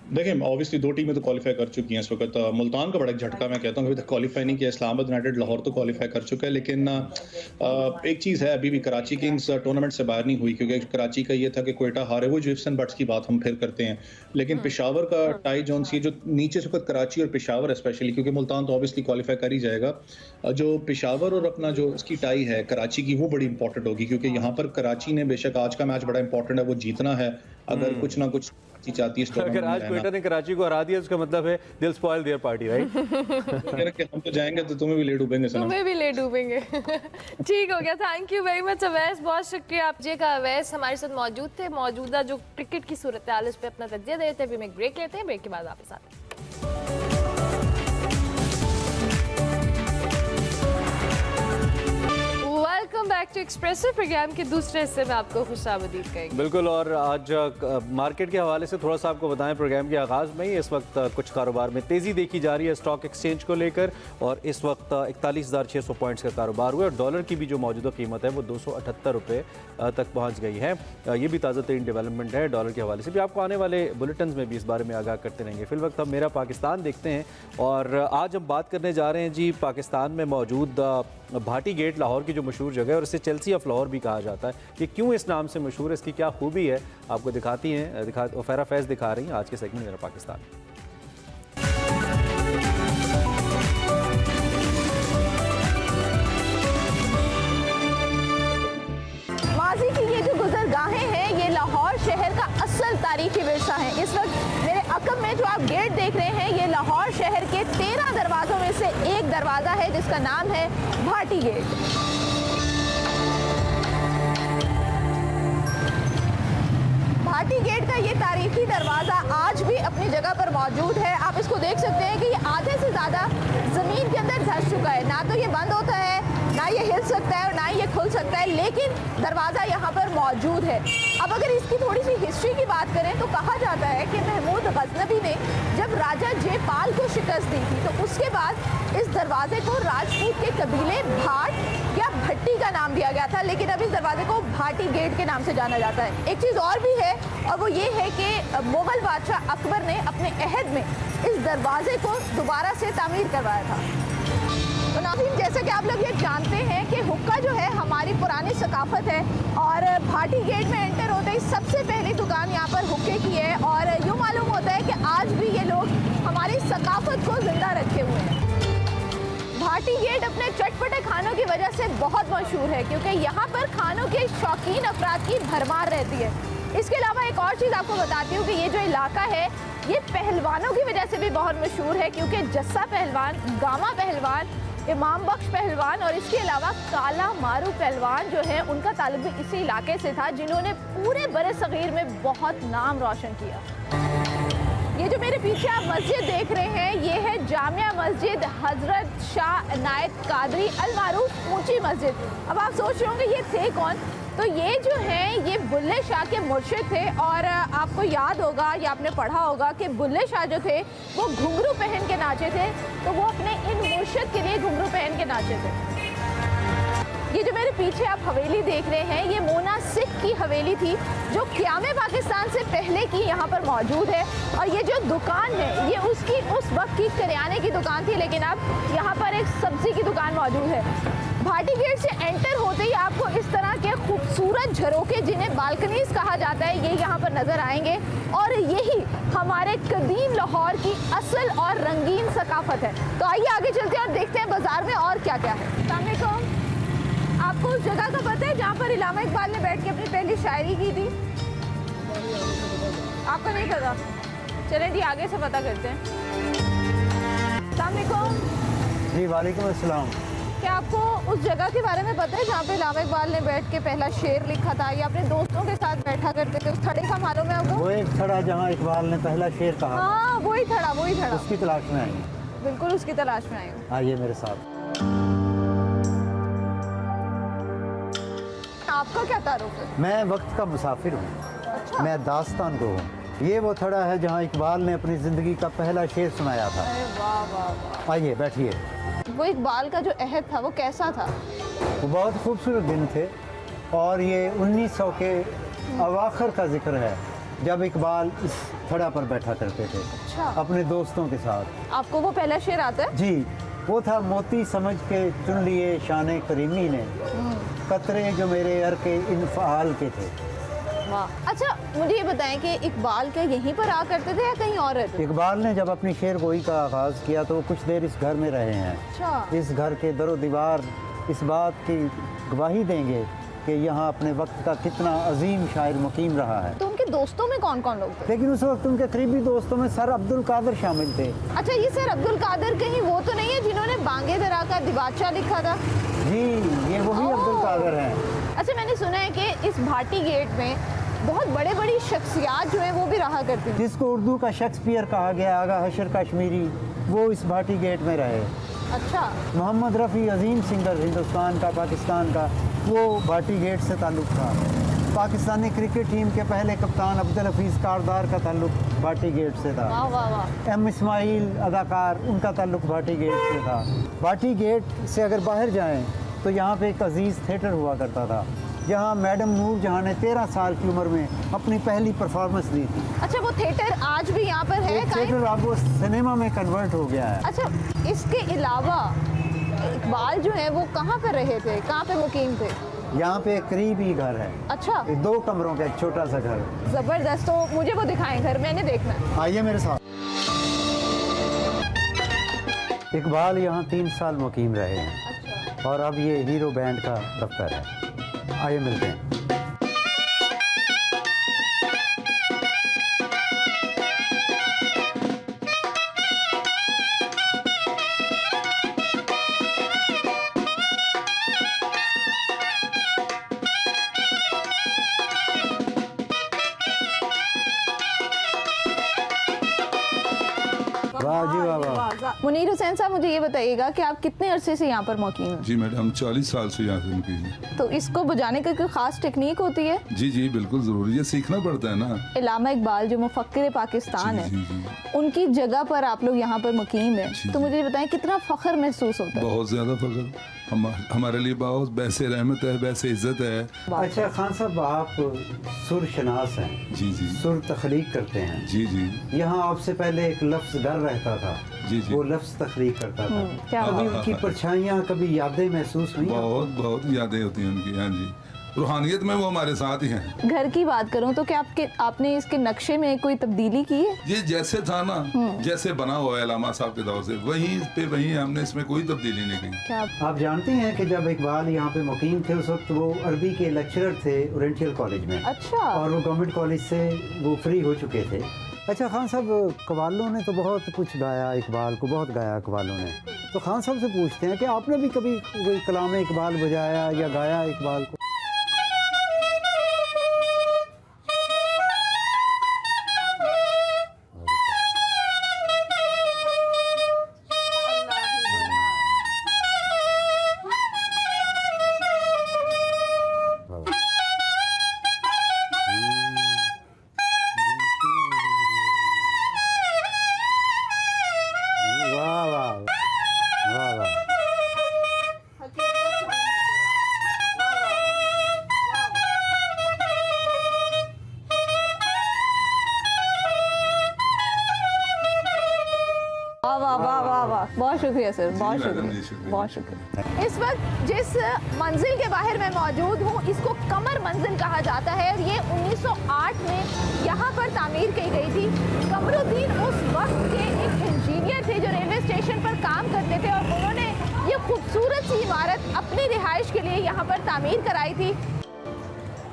देखिए, ऑब्वियसली 2 टीमें तो क्वालिफाई कर चुकी हैं इस वक्त। मुल्तान का बड़ा झटका मैं कहता हूँ, अभी तक क्वालिफाई नहीं किया। इस्लामाबाद यूनाइटेड लाहौर तो क्वालिफाई कर चुका है, लेकिन एक चीज़ है, अभी भी कराची किंग्स टूर्नामेंट से बाहर नहीं हुई, क्योंकि कराची का ये था कि क्वेटा हारे। वो जिप्सन बट्स की बात हम फिर करते हैं, लेकिन पेशावर का टाई जोन सी जो नीचे से कराची और पेशावर स्पेशली, क्योंकि मुल्तान तो ऑब्वियसली क्वालिफाई कर ही जाएगा, जो पेशावर और अपना जो इसकी टाई है कराची की, वो बड़ी इंपॉर्टेंट होगी, क्योंकि यहाँ पर कराची ने बेशक आज का मैच बड़ा इंपॉर्टेंट है, वो जीतना है अगर कुछ ना कुछ चीज चाहती है। अगर आज क्वेटा ने कराची को हरा दिया उसका मतलब है दिल स्पॉइल देयर पार्टी, राइट? हम तो जाएंगे तो तुम्हें भी ले डूबेंगे, तुम्हें भी ले डूबेंगे। ठीक हो गया, thank you very much Awais, बहुत शुक्रिया आप जी का। अवैस हमारे साथ मौजूद थे, मौजूदा जो क्रिकेट की सूरत हाल उस पर अपना तज्जिया दे रहे थे। अभी हम एक ब्रेक लेते हैं, ब्रेक के बाद वापस आते हैं। Welcome back to Expresso, program के दूसरे हिस्से में आपको खुशामदीद कहेंगे। बिल्कुल, और आज मार्केट के हवाले से थोड़ा सा आपको बताएं, प्रोग्राम के आगाज़ में ही इस वक्त कुछ कारोबार में तेज़ी देखी जा रही है स्टॉक एक्सचेंज को लेकर, और इस वक्त 41,600 पॉइंट्स का कारोबार हुआ है और डॉलर की भी जो मौजूदा कीमत है वो 278 रुपये तक पहुँच गई है। ये भी ताज़ा तरीन डेवलपमेंट है डॉलर के हवाले से भी, आपको आने वाले बुलेटिन में भी इस बारे में आगाह करते रहेंगे। फिल वक्त हम मेरा पाकिस्तान देखते हैं, और आज हम बात करने जा रहे हैं जी पाकिस्तान में मौजूद भाटी गेट, लाहौर की जो मशहूर जगह है, और इसे चेल्सी ऑफ लाहौर भी कहा जाता है। ये क्यों इस नाम से मशहूर है, इसकी क्या खूबी है, आपको दिखाती हैं, फैरा फैज़ दिखा रही हैं आज के सेगमेंट मेरा पाकिस्तान। माजी की ये जो गुजरगाहें हैं ये लाहौर शहर का असल तारीखी विरसा है। इस वक्त मेरे अकब में जो आप गेट देख रहे हैं ये लाहौर शहर के 13 दरवाज़ों में से एक दरवाज़ा है जिसका नाम है भाटी गेट। भाटी गेट का ये तारीखी दरवाज़ा आज भी अपनी जगह पर मौजूद है। आप इसको देख सकते हैं कि ये आधे से ज़्यादा ज़मीन के अंदर धंस चुका है। ना तो ये बंद होता है, ना ये हिल सकता है और ना ही ये खुल सकता है, लेकिन दरवाज़ा यहाँ पर मौजूद है। अब अगर इसकी थोड़ी सी हिस्ट्री की बात करें तो कहा जाता है कि महमूद गजनवी ने जब राजा जयपाल को शिकस्त दी थी तो उसके बाद इस दरवाजे को राजपूत के कबीले भाट या भट्टी का नाम दिया गया था, लेकिन अब इस दरवाजे को भाटी गेट के नाम से जाना जाता है। एक चीज़ और भी है, और वो ये है कि मुगल बादशाह अकबर ने अपने अहद में इस दरवाजे को दोबारा से तामीर करवाया था। तो नाज़रीन, जैसे कि आप लोग ये जानते हैं कि हुक्का जो है हमारी पुरानी सकाफत है, और भाटी गेट में एंटर होते ही सबसे पहली दुकान यहाँ पर हुक्के की है, और यूँ मालूम होता है कि आज भी ये लोग हमारी सकाफत को जिंदा रखे हुए हैं। भाटी गेट अपने चटपटे खानों की वजह से बहुत मशहूर है, क्योंकि यहाँ पर खानों के शौकीन अफराद की भरमार रहती है। इसके अलावा एक और चीज़ आपको बताती हूँ कि ये जो इलाका है ये पहलवानों की वजह से भी बहुत मशहूर है, क्योंकि जस्सा पहलवान, गामा पहलवान, इमाम बख्श पहलवान और इसके अलावा काला मारू पहलवान जो है उनका ताल्लुक भी इसी इलाके से था, जिन्होंने पूरे बरे सगीर में बहुत नाम रोशन किया। ये जो मेरे पीछे आप मस्जिद देख रहे हैं ये है जामिया मस्जिद हजरत शाह इनायत कादरी अल मारूफ ऊंची मस्जिद। अब आप सोच रहे होंगे ये थे कौन, तो ये जो हैं ये बुल्ले शाह के मुर्शिद थे, और आपको याद होगा या आपने पढ़ा होगा कि बुल्ले शाह जो थे वो घुंघरू पहन के नाचे थे, तो वो अपने इन मुर्शिद के लिए घुंघरू पहन के नाचे थे। ये जो मेरे पीछे आप हवेली देख रहे हैं ये मोना सिख की हवेली थी, जो क़याम पाकिस्तान से पहले की यहाँ पर मौजूद है, और ये जो दुकान है ये उसकी उस वक्त की करियाने की दुकान थी, लेकिन अब यहाँ पर एक सब्जी की दुकान मौजूद है। भाटी गेट से एंटर होते ही आपको इस तरह के खूबसूरत झरोके, जिन्हें बालकनीज कहा जाता है, ये यहाँ पर नज़र आएंगे, और यही हमारे कदीम लाहौर की असल और रंगीन सकाफत है। तो आइए आगे चलते हैं और देखते हैं बाजार में और क्या क्या है। अस्सलाम, आपको उस जगह का पता है जहाँ पर इलामा इकबाल ने बैठ के अपनी पहली शायरी की थी? आपको नहीं पता? चलें जी आगे से पता करते हैं। अस्सलाम वालेकुम। जी वालेकुम अस्सलाम। क्या आपको उस जगह के बारे में पता है जहाँ पे इलामा इकबाल ने बैठ के पहला शेर लिखा था, या अपने दोस्तों के साथ बैठा करते थे? उस थड़े का मालूम है आपको? वो एक थड़ा जहाँ इकबाल ने पहला शेर कहा। हाँ वही थड़ा, वही थड़ा। उसकी तलाश में आई। बिल्कुल उसकी तलाश में आई हूँ। आइए मेरे साथ। आपका क्या तारुफ है? मैं वक्त का मुसाफिर हूँ। अच्छा। मैं दास्तान को हूँ। ये वो थड़ा है जहाँ इकबाल ने अपनी ज़िंदगी का पहला शेर सुनाया था। अरे वाह वाह वाह। आइए बैठिए। वो इकबाल का जो अहद था वो कैसा था? वो बहुत खूबसूरत दिन थे, और ये 1900 के अवाखिर का जिक्र है जब इकबाल इस थड़ा पर बैठा करते थे। अच्छा। अपने दोस्तों के साथ। आपको वो पहला शेर आता है? जी, वो था मोती समझ के चुन लिए शाने करीमी ने, कतरे जो मेरे अर के इनफाल के थे। वाह। अच्छा मुझे ये बताएं कि इकबाल क्या यहीं पर आ करते थे या कहीं और रहते थे? इकबाल ने जब अपनी शेर गोई का आगाज़ किया तो वो कुछ देर इस घर में रहे हैं। अच्छा। इस घर के दरो दीवार इस बात की गवाही देंगे कि यहाँ अपने वक्त का कितना अजीम शायर मुकीम रहा है। तो उनके दोस्तों में कौन कौन लोग थे? लेकिन उस वक्त उनके करीबी दोस्तों में सर अब्दुल कादिर शामिल थे। अच्छा, ये सर अब्दुल कादिर कहीं वो तो नहीं है जिन्होंने बांगे दरा का दिबाचा लिखा था? जी, ये वही अब्दुल कादिर हैं। अच्छा, मैंने सुना है कि इस भाटी गेट में बहुत बड़े बड़ी शख्सियात जो है वो भी रहा करती थी। जिसको उर्दू का शेक्सपियर कहा गया, आगा हशर कश्मीरी, वो इस भाटी गेट में रहे। अच्छा, मोहम्मद रफ़ी अजीम सिंगर हिंदुस्तान का, पाकिस्तान का, वो भाटी गेट से ताल्लुक़ था। पाकिस्तानी क्रिकेट टीम के पहले कप्तान अब्दुल हफीज़ कारदार का ताल्लुक़ भाटी गेट से था। वाह वाह वाह। एम इस्माइल अदाकार, उनका ताल्लुक़ भाटी गेट से था। भाटी गेट से अगर बाहर जाएं तो यहाँ पे एक अजीज़ थिएटर हुआ करता था, जहाँ मैडम नूर जहाँ ने 13 साल की उम्र में अपनी पहली परफॉर्मेंस दी थी। अच्छा, वो थिएटर आज भी यहाँ पर है? थिएटर अब वो सिनेमा में कन्वर्ट हो गया है। अच्छा, इसके अलावा इकबाल जो है वो कहाँ पर रहे थे, कहाँ पे मुकीम थे? यहाँ पे करीबी घर है। अच्छा, 2 कमरों का एक छोटा सा घर। जबरदस्त। तो मुझे वो दिखाएं, घर मैंने देखना है। आइए मेरे साथ। इकबाल यहाँ 3 साल मुकीम रहे हैं। अच्छा। और अब ये हीरो बैंड का दफ्तर है। आइए मिलते हैं। वाह जी वाह वाह। मुनीर हुसैन साहब, मुझे ये बताइएगा कि आप कितने अरसे से यहाँ पर मुकीम हैं? जी मैडम, 40 साल से यहाँ से मुकीम हैं। तो इसको बुझाने की कोई खास टेक्निक होती है? जी जी बिल्कुल ज़रूरी है, सीखना पड़ता है ना। इलामा इकबाल जो मुफक्किर पाकिस्तान है, उनकी जगह पर आप लोग यहाँ पर मुकीम हैं, तो मुझे बताएं कितना फ़ख्र महसूस होता है? बहुत ज़्यादा फ़ख्र, हमारे लिए बहुत वैसे रहमत है, वैसे इज्जत है। अच्छा खान साहब, आप सुर शनास हैं। जी जी। सुर तख्लीक करते हैं। जी जी। यहाँ आपसे पहले एक लफ्ज़ डर रहता था। जी जी। वो लफ्ज़ तख्लीक करता था। क्या कभी उनकी परछाइयाँ, कभी यादें महसूस हुई? बहुत बहुत यादें होती हैं उनकी। हाँ जी, रूहानियत में वो हमारे साथ ही हैं। घर की बात करूं तो क्या आपने इसके नक्शे में कोई तब्दीली की है? ये जैसे था ना, जैसे बना हुआ है अलामा साहब के दौर से, वहीं पे वहीं, हमने इसमें कोई तब्दीली नहीं की। क्या आप जानते हैं कि जब इकबाल यहाँ पे मुकीम थे, उस वक्त वो अरबी के लेक्चरर थे ओरिएंटल कॉलेज में। अच्छा। और वो गवर्नमेंट कॉलेज से वो फ्री हो चुके थे। अच्छा खान साहब, कव्वालों ने तो बहुत कुछ गाया, इकबाल को बहुत गाया कव्वालों ने। तो खान साहब से पूछते हैं कि आपने भी कभी कोई कलाम इकबाल बजाया या गाया इकबाल को? बहुत शुक्रिया सर, बहुत शुक्रिया, बहुत शुक्रिया। इस वक्त जिस मंजिल के बाहर मैं मौजूद हूँ, इसको कमर मंजिल कहा जाता है और ये 1908 में यहाँ पर तामीर की गई थी। कमरुद्दीन उस वक्त के एक इंजीनियर थे जो रेलवे स्टेशन पर काम करते थे और उन्होंने ये खूबसूरत सी इमारत अपनी रिहाइश के लिए यहाँ पर तामीर कराई थी।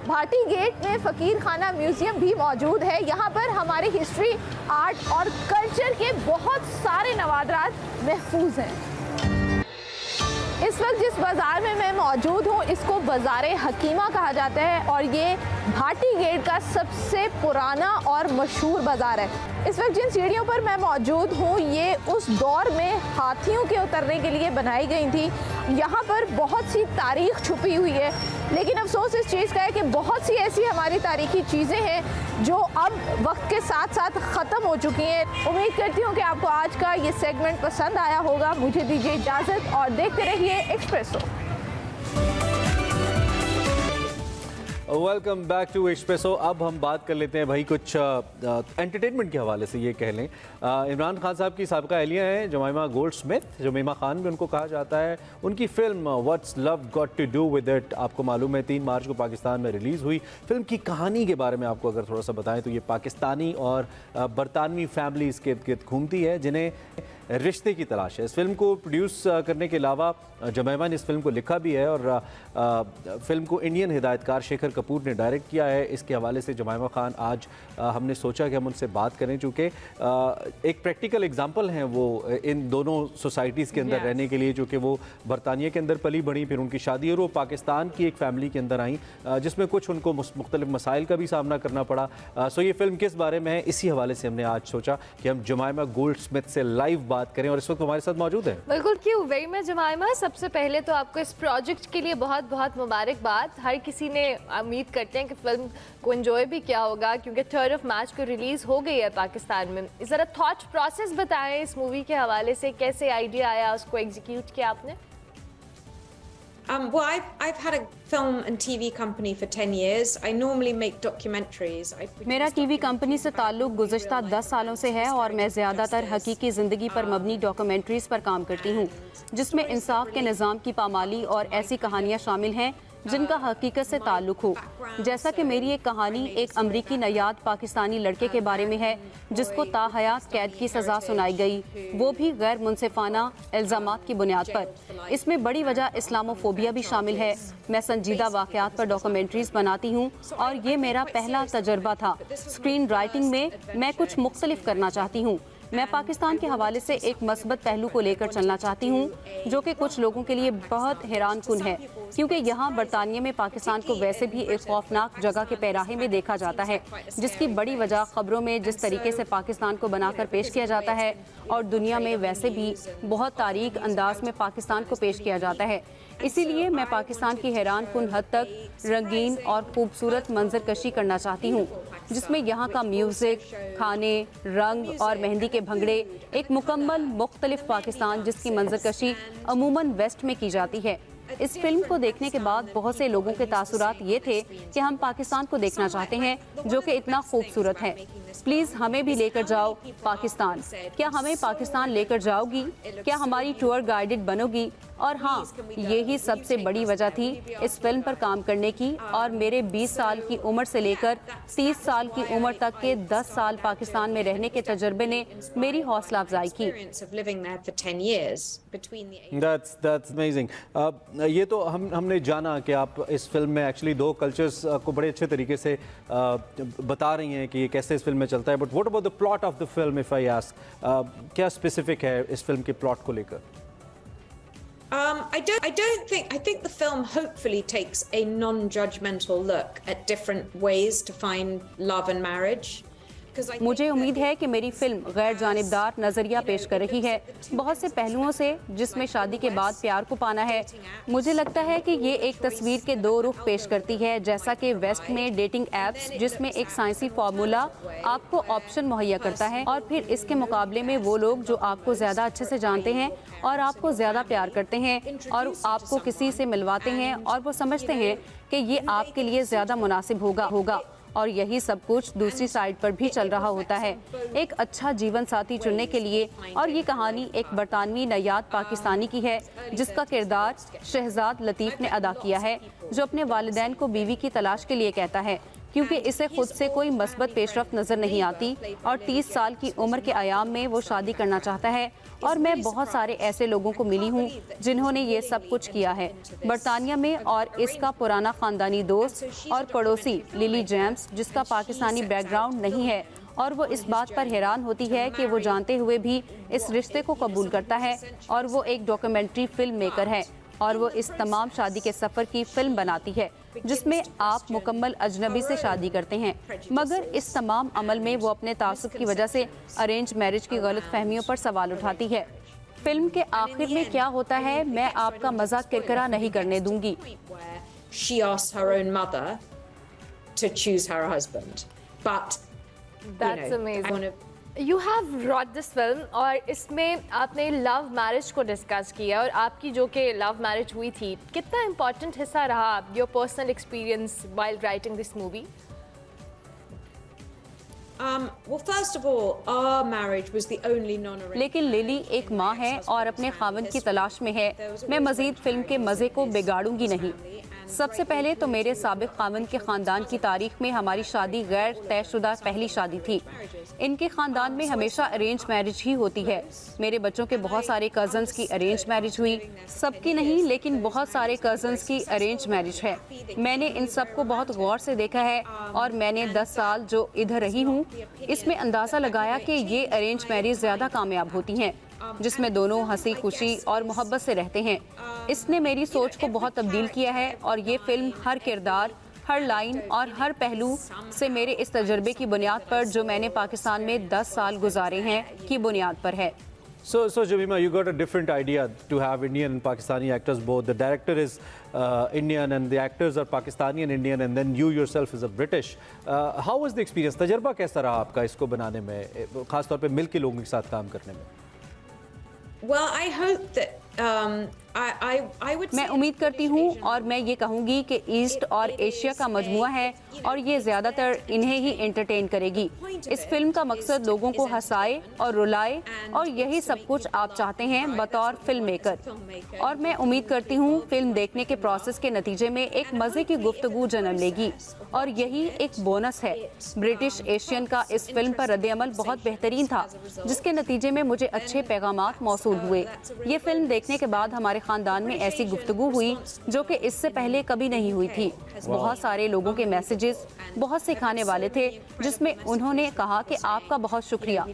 भाटी गेट में फ़कीर खाना म्यूज़ियम भी मौजूद है। यहाँ पर हमारे हिस्ट्री, आर्ट और कल्चर के बहुत सारे नवादरात महफूज हैं। इस वक्त जिस बाज़ार में मैं मौजूद हूँ, इसको बाज़ार हकीमा कहा जाता है और ये भाटी गेट का सबसे पुराना और मशहूर बाज़ार है। इस वक्त जिन सीढ़ियों पर मैं मौजूद हूँ, ये उस दौर में हाथियों के उतरने के लिए बनाई गई थी। यहाँ पर बहुत सी तारीख छुपी हुई है, लेकिन अफसोस इस चीज़ का है कि बहुत सी ऐसी हमारी तारीखी चीज़ें हैं जो अब वक्त के साथ साथ ख़त्म हो चुकी हैं। उम्मीद करती हूँ कि आपको आज का ये सेगमेंट पसंद आया होगा। मुझे दीजिए इजाज़त और देखते रहिए Expresso. Welcome back to Expresso. अब हम बात कर लेते हैं भाई कुछ एंटरटेनमेंट के हवाले से, ये कह लें। इमरान खान साहब की साबिका अहलिया हैं जमीमा गोल्डस्मिथ, जमीमा खान भी उनको कहा जाता है। उनकी film what's love got to do with it, आपको मालूम है 3 मार्च को पाकिस्तान में रिलीज़ हुई। फिल्म की कहानी के बारे में आपको अगर थोड़ा सा बताएं तो ये पाकिस्तानी और बरतानवी फैमिलीज़ के इर्द गिर्द घूमती है, जिन्हें रिश्ते की तलाश है। इस फिल्म को प्रोड्यूस करने के अलावा जमैमा ने इस फिल्म को लिखा भी है और फिल्म को इंडियन हिदायतकार शेखर कपूर ने डायरेक्ट किया है। इसके हवाले से जमैमा खान आज हमने सोचा कि हम उनसे बात करें, चूँकि एक प्रैक्टिकल एग्जाम्पल हैं वो इन दोनों सोसाइटीज़ के अंदर रहने के लिए, जो कि वो बरतानिया के अंदर पली बढ़ी, फिर उनकी शादी और वो पाकिस्तान की एक फैमिली के अंदर आई जिसमें कुछ उनको मुख्तलिफ मसाइल का भी सामना करना पड़ा। सो ये फिल्म किस बारे में है, इसी हवाले से हमने आज सोचा कि हम जमैमा गोल्डस्मिथ से लाइव बात करें और इस वक्त हमारे साथ मौजूद है। बिल्कुल, क्यों वेरी मच जमैमा। सबसे पहले तो आपको इस प्रोजेक्ट के लिए बहुत बहुत मुबारकबाद। हर किसी ने उम्मीद करते हैं कि फिल्म को एंजॉय भी किया होगा, क्योंकि 3rd of March को रिलीज़ हो गई है पाकिस्तान में। ज़रा थॉट प्रोसेस बताएं इस मूवी के हवाले से, कैसे आइडिया आया, उसको एग्जीक्यूट किया आपने? Well, I've had a film and TV company for 10 years. I normally make documentaries. मेरा टीवी कंपनी से ताल्लुक गुज़श्ता 10 सालों से है और मैं ज़्यादातर हकीकी ज़िंदगी पर मबनी डॉक्यूमेंट्रीज पर काम करती हूँ, जिसमें इंसाफ के निज़ाम की पामाली और ऐसी कहानियाँ शामिल हैं जिनका हकीकत से ताल्लुक हो। जैसा कि मेरी एक कहानी एक अमरीकी नयाद पाकिस्तानी लड़के के बारे में है जिसको ताहयात कैद की सज़ा सुनाई गई, वो भी गैर मुनसिफाना इल्ज़ामात की बुनियाद पर। इसमें बड़ी वजह इस्लामोफोबिया भी शामिल है। मैं संजीदा वाक़यात पर डॉक्यूमेंट्रीज बनाती हूँ और ये मेरा पहला तजर्बा था। स्क्रीन राइटिंग में मैं कुछ मुख्तलिफ करना चाहती हूँ। मैं पाकिस्तान के हवाले से एक मस्बत पहलू को लेकर चलना चाहती हूँ जो कि कुछ लोगों के लिए बहुत हैरान कुन है, क्योंकि यहाँ बरतानिया में पाकिस्तान को वैसे भी एक खौफनाक जगह के पैराहे में देखा जाता है, जिसकी बड़ी वजह खबरों में जिस तरीके से पाकिस्तान को बनाकर पेश किया जाता है और दुनिया में वैसे भी बहुत तारीख अंदाज में पाकिस्तान को पेश किया जाता है। इसीलिए मैं पाकिस्तान की हैरान कुन हद तक रंगीन और खूबसूरत मंजर कशी करना चाहती हूँ, जिसमें यहाँ का म्यूज़िक, खाने, रंग और मेहंदी के भंगड़े, एक मुकम्मल मुख्तलिफ पाकिस्तान जिसकी मंजर कशी अमूमन वेस्ट में की जाती है। इस फिल्म को देखने के बाद बहुत से लोगों के तासुरात ये थे कि हम पाकिस्तान को देखना चाहते हैं जो कि इतना खूबसूरत है, प्लीज़ हमें भी लेकर जाओ पाकिस्तान। क्या हमें पाकिस्तान लेकर जाओगी? क्या हमारी टूर गाइडेड बनोगी? और हाँ, यही सबसे बड़ी वजह थी इस फिल्म पर काम करने की और मेरे 20 साल की उम्र से लेकर 30 साल की उम्र तक के 10 साल पाकिस्तान में रहने के तजर्बे ने मेरी हौसला अफजाई की। That's amazing. ये तो हमने जाना कि आप इस फिल्म में एक्चुअली दो कल्चर्स को बड़े अच्छे तरीके से बता रही हैं कि ये कैसे इस फिल्म में चलता है, but what about the plot of the film if I ask, क्या स्पेसिफिक है इस फिल्म के प्लॉट को लेकर? I think the film hopefully takes a non-judgmental look at different ways to find love and marriage. मुझे उम्मीद है कि मेरी फिल्म गैर जानिबदार नज़रिया पेश कर रही है बहुत से पहलुओं से, जिसमें शादी के बाद प्यार को पाना है। मुझे लगता है कि ये एक तस्वीर के दो रुख पेश करती है, जैसा कि वेस्ट में डेटिंग एप्स जिसमें एक साइंसी फार्मूला आपको ऑप्शन मुहैया करता है, और फिर इसके मुकाबले में वो लोग जो आपको ज़्यादा अच्छे से जानते हैं और आपको ज़्यादा प्यार करते हैं और आपको किसी से मिलवाते हैं और वो समझते हैं कि ये आपके लिए ज़्यादा मुनासिब होगा और यही सब कुछ दूसरी साइड पर भी चल रहा होता है एक अच्छा जीवन साथी चुनने के लिए। और ये कहानी एक बरतानवी नयाद पाकिस्तानी की है जिसका किरदार शहजाद लतीफ़ ने अदा किया है, जो अपने वालिदैन को बीवी की तलाश के लिए कहता है क्योंकि इसे खुद से कोई मस्बत पेशरफ्त नज़र नहीं आती और 30 साल की उम्र के आयाम में वो शादी करना चाहता है। और मैं बहुत सारे ऐसे लोगों को मिली हूँ जिन्होंने ये सब कुछ किया है बरतानिया में, और इसका पुराना ख़ानदानी दोस्त और पड़ोसी लिली जेम्स जिसका पाकिस्तानी बैकग्राउंड नहीं है, और वो इस बात पर हैरान होती है कि वो जानते हुए भी इस रिश्ते को कबूल करता है, और वो एक डॉक्यूमेंट्री फिल्म मेकर है और वो इस तमाम शादी के सफ़र की फिल्म बनाती है जिसमें आप मुकम्मल अजनबी से शादी करते हैं, मगर इस तमाम अमल में वो अपने तासुब की वजह से अरेंज मैरिज की गलत फहमियों पर सवाल उठाती है। फिल्म के आखिर में क्या होता है मैं आपका मजाक किरकिरा नहीं करने दूंगी। She asks her own mother to choose her husband, but that's amazing. You have wrote this film और इसमें आपने लव मैरिज को डिस्कस किया, और आपकी जो कि लव मैरिज हुई थी, कितना इम्पोर्टेंट हिस्सा रहा your personal experience while writing this movie? Well, first of all, our marriage was the only non-arranged. लेकिन लिली एक माँ है और अपने खावंद की तलाश में है। मैं मजीद फिल्म के मज़े को बिगाड़ूंगी नहीं। सबसे पहले तो मेरे साबिक खामन के ख़ानदान की तारीख में हमारी शादी गैर तयशुदा पहली शादी थी। इनके ख़ानदान में हमेशा अरेंज मैरिज ही होती है। मेरे बच्चों के बहुत सारे कज़न्स की अरेंज मैरिज हुई, सबकी नहीं लेकिन बहुत सारे कज़न्स की अरेंज मैरिज है। मैंने इन सब को बहुत गौर से देखा है और मैंने 10 साल जो इधर रही हूँ इसमें अंदाज़ा लगाया कि ये अरेंज मैरिज ज़्यादा कामयाब होती हैं, जिसमें दोनों हंसी खुशी और मोहब्बत से रहते हैं। इसने मेरी सोच को बहुत तब्दील किया है और ये फिल्म हर किरदार, हर लाइन और हर पहलू से मेरे इस तजर्बे की बुनियाद पर जो मैंने पाकिस्तान में 10 साल गुजारे हैं की बुनियाद पर है। So Jamima, you got a different idea to have Indian and Pakistani actors both. The director is Indian and the actors are Pakistani and Indian, and then you yourself is a British. How was the experience? तजर्बा कैसा रहा आपका इसको बनाने में, खास तौर पे मिल के लोगों के साथ काम करने में? Well, I hope that मैं उम्मीद करती हूँ और मैं ये कहूँगी कि ईस्ट और एशिया का मजमुआ है और ये ज़्यादातर इन्हें ही एंटरटेन करेगी। इस फिल्म का मकसद लोगों को हंसाए और रुलाए और यही सब कुछ आप चाहते हैं बतौर फिल्म मेकर। और मैं उम्मीद करती हूँ फिल्म देखने के प्रोसेस के नतीजे में एक मज़े की गुफ्तगू जन्म लेगी और यही एक बोनस है। ब्रिटिश एशियन का इस फिल्म पर रद्द-ए-अमल बहुत बेहतरीन था, जिसके नतीजे में मुझे अच्छे पैगामात मौसूल हुए। ये फिल्म देखने के बाद हमारे खानदान में ऐसी गुफ्तगू हुई जो कि इससे पहले कभी नहीं हुई थी। बहुत सारे लोगों के मैसेजेस बहुत सिखाने वाले थे, जिसमें उन्होंने कहा कि आपका बहुत शुक्रिया।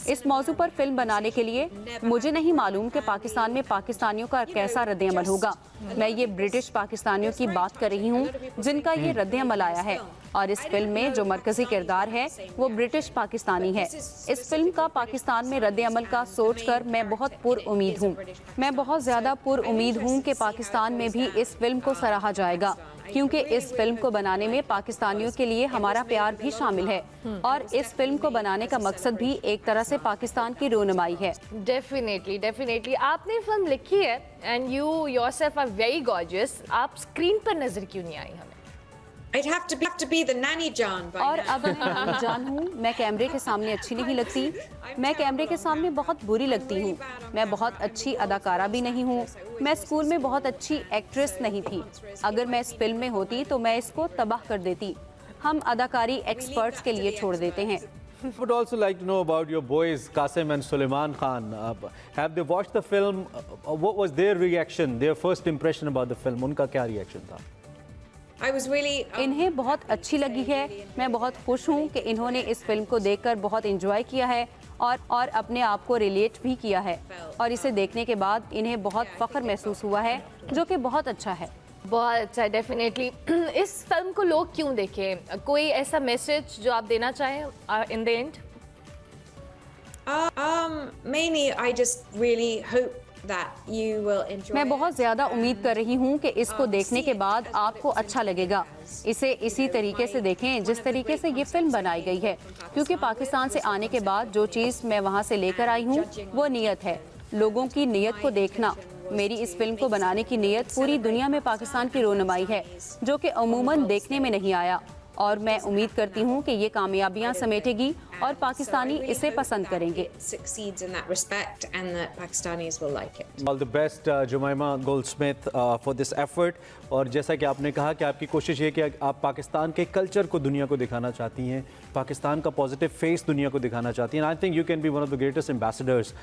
इस मौजू पर फिल्म बनाने के लिए मुझे नहीं मालूम कि पाकिस्तान में पाकिस्तानियों का कैसा रद्द-ए-अमल होगा। मैं ये ब्रिटिश पाकिस्तानियों की बात कर रही हूँ जिनका ये रद्द-ए-अमल आया है और इस फिल्म में जो मरकजी किरदार है वो ब्रिटिश पाकिस्तानी है। इस फिल्म का पाकिस्तान में रद्द-ए-अमल का सोचकर मैं बहुत पुरउम्मीद हूँ। मैं बहुत ज़्यादा पुरउम्मीद हूँ कि पाकिस्तान में भी इस फिल्म को सराहा जाएगा, क्योंकि इस फिल्म को बनाने में पाकिस्तानियों के लिए हमारा प्यार भी शामिल है और इस फिल्म को बनाने का मकसद भी एक तरह से पाकिस्तान की रोनुमाई है। डेफिनेटली आपने फिल्म लिखी है and you yourself are very gorgeous. आप स्क्रीन पर नजर क्यों नहीं आई हमें? I'd have to be the nanny John by और अब मैं नानी जान हूँ। मैं कैमरे के सामने अच्छी नहीं लगती, मैं कैमरे के सामने बहुत बुरी लगती हूँ। मैं बहुत अच्छी अदाकारा भी नहीं हूँ। मैं स्कूल में बहुत अच्छी एक्ट्रेस नहीं थी। अगर मैं इस फिल्म में होती तो मैं इसको तबाह कर देती। हम अदाकारी एक्सपर्ट्स के लिए छोड़ देते हैं। Would also like to know about your boys Qasim and Sulaiman Khan. Have they watched the film? What was their reaction? Their first impression about the film? उनका क्या reaction था? इन्हें बहुत अच्छी लगी है। मैं बहुत खुश हूँ कि इन्होंने इस फिल्म को देखकर बहुत एंजॉय किया है और अपने आप को रिलेट भी किया है और इसे देखने के बाद इन्हें बहुत फख्र महसूस हुआ है, जो कि बहुत अच्छा है। बहुत अच्छा है। डेफिनेटली इस फिल्म को लोग क्यों देखें? कोई ऐसा मैसेज जो आप देना चाहें in the end? Mainly I just really hope मैं बहुत ज़्यादा उम्मीद कर रही हूँ कि इसको देखने के बाद आपको अच्छा लगेगा। इसे इसी तरीके से देखें जिस तरीके से ये फिल्म बनाई गई है, क्योंकि पाकिस्तान से आने के बाद जो चीज़ मैं वहाँ से लेकर आई हूँ वो नीयत है, लोगों की नीयत को देखना। मेरी इस फिल्म को बनाने की नीयत पूरी दुनिया में पाकिस्तान की रोनुमाई है, जो कि अमूमन देखने में नहीं आया, और मैं उम्मीद करती हूँ कि ये कामयाबियाँ समेटेगी और पाकिस्तानी इसे पसंद करेंगे। All the best Jumaima Goldsmith for this effort। और जैसा कि आपने कहा कि आपकी कोशिश ये कि आप पाकिस्तान के कल्चर को दुनिया को दिखाना चाहती हैं, पाकिस्तान का पॉजिटिव फेस दुनिया को दिखाना चाहती हैं। I think you can be one of the greatest ambassadors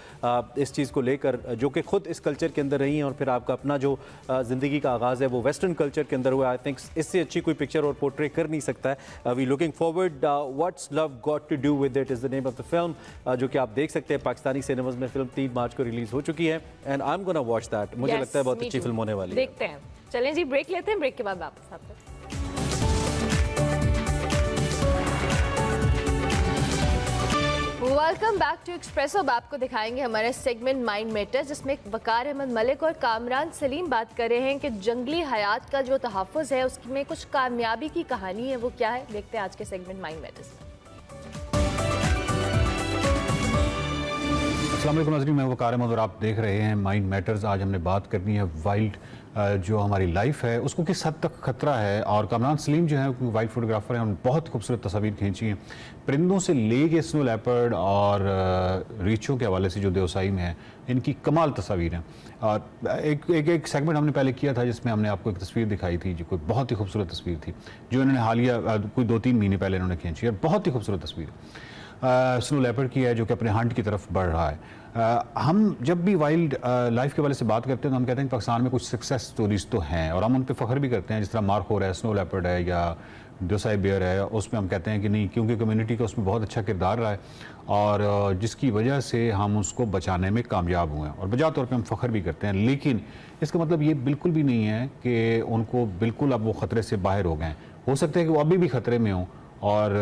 इस चीज़ को लेकर, जो कि खुद इस कल्चर के अंदर रही हैं और फिर आपका अपना जो ज़िंदगी का आगाज़ है वो वेस्टर्न कल्चर के अंदर हुआ। आई थिंक इससे अच्छी कोई पिक्चर और पोर्ट्रे कर नहीं सकता है। We looking forward. What's love got to do with it is the name of the film, जो कि आप देख सकते हैं पाकिस्तानी सिनेमाज में। फिल्म 3 मार्च को रिलीज़ हो चुकी है and I am gonna watch that. मुझे लगता है बहुत अच्छी फिल्म होने वाली है। देखते हैं। चलें जी, ब्रेक लेते हैं, ब्रेक के बाद वापस आते हैं। Welcome back to Expresso. अब आपको दिखाएंगे हमारे सेगमेंट माइंड मैटर्स, जिसमें वकार अहमद मलिक और कामरान सलीम बात कर रहे हैं कि जंगली हयात का जो तहफ़्फ़ुज़ है उसमें कुछ कामयाबी की कहानी है, वो क्या है, देखते हैं आज के सेगमेंट माइंड मैटर्स में। अस्सलाम वालेकुम नाज़रीन, मैं वकार अहमद और आप देख रहे हैं माइंड मैटर्स। आज हमने बात करनी है वाइल्ड जो हमारी लाइफ है उसको किस हद तक खतरा है। और कामरान सलीम जो है वाइल्ड फोटोग्राफर हैं, उन्होंने बहुत खूबसूरत तस्वीर खींची हैं परिंदों से ले के स्नो लेपर्ड और रीछों के हवाले से जो देवसाई में है, इनकी कमाल तस्वीर हैं। और एक सेगमेंट हमने पहले किया था जिसमें हमने आपको एक तस्वीर दिखाई थी जो कोई बहुत ही खूबसूरत तस्वीर थी जो इन्होंने हालिया कोई 2-3 महीने पहले इन्होंने खींची और बहुत ही खूबसूरत तस्वीर स्नो लेपर्ड की है जो कि अपने हंट की तरफ बढ़ रहा है। हम जब भी वाइल्ड लाइफ के वाले से बात करते हैं तो हम कहते हैं कि पाकिस्तान में कुछ सक्सेस स्टोरीज तो हैं और हम उन पर फ़ख्र भी करते हैं, जिस तरह मार्खोर है, स्नो लेपर्ड है या देवसाई बेयर है, उसमें हम कहते हैं कि नहीं, क्योंकि कम्युनिटी का उसमें बहुत अच्छा किरदार रहा है और जिसकी वजह से हम उसको बचाने में कामयाब हुए हैं और बजा तौर पे हम फ़ख्र भी करते हैं। लेकिन इसका मतलब ये बिल्कुल भी नहीं है कि उनको बिल्कुल अब वो ख़तरे से बाहर हो गए हैं। हो सकता है कि वो अभी भी ख़तरे में हों और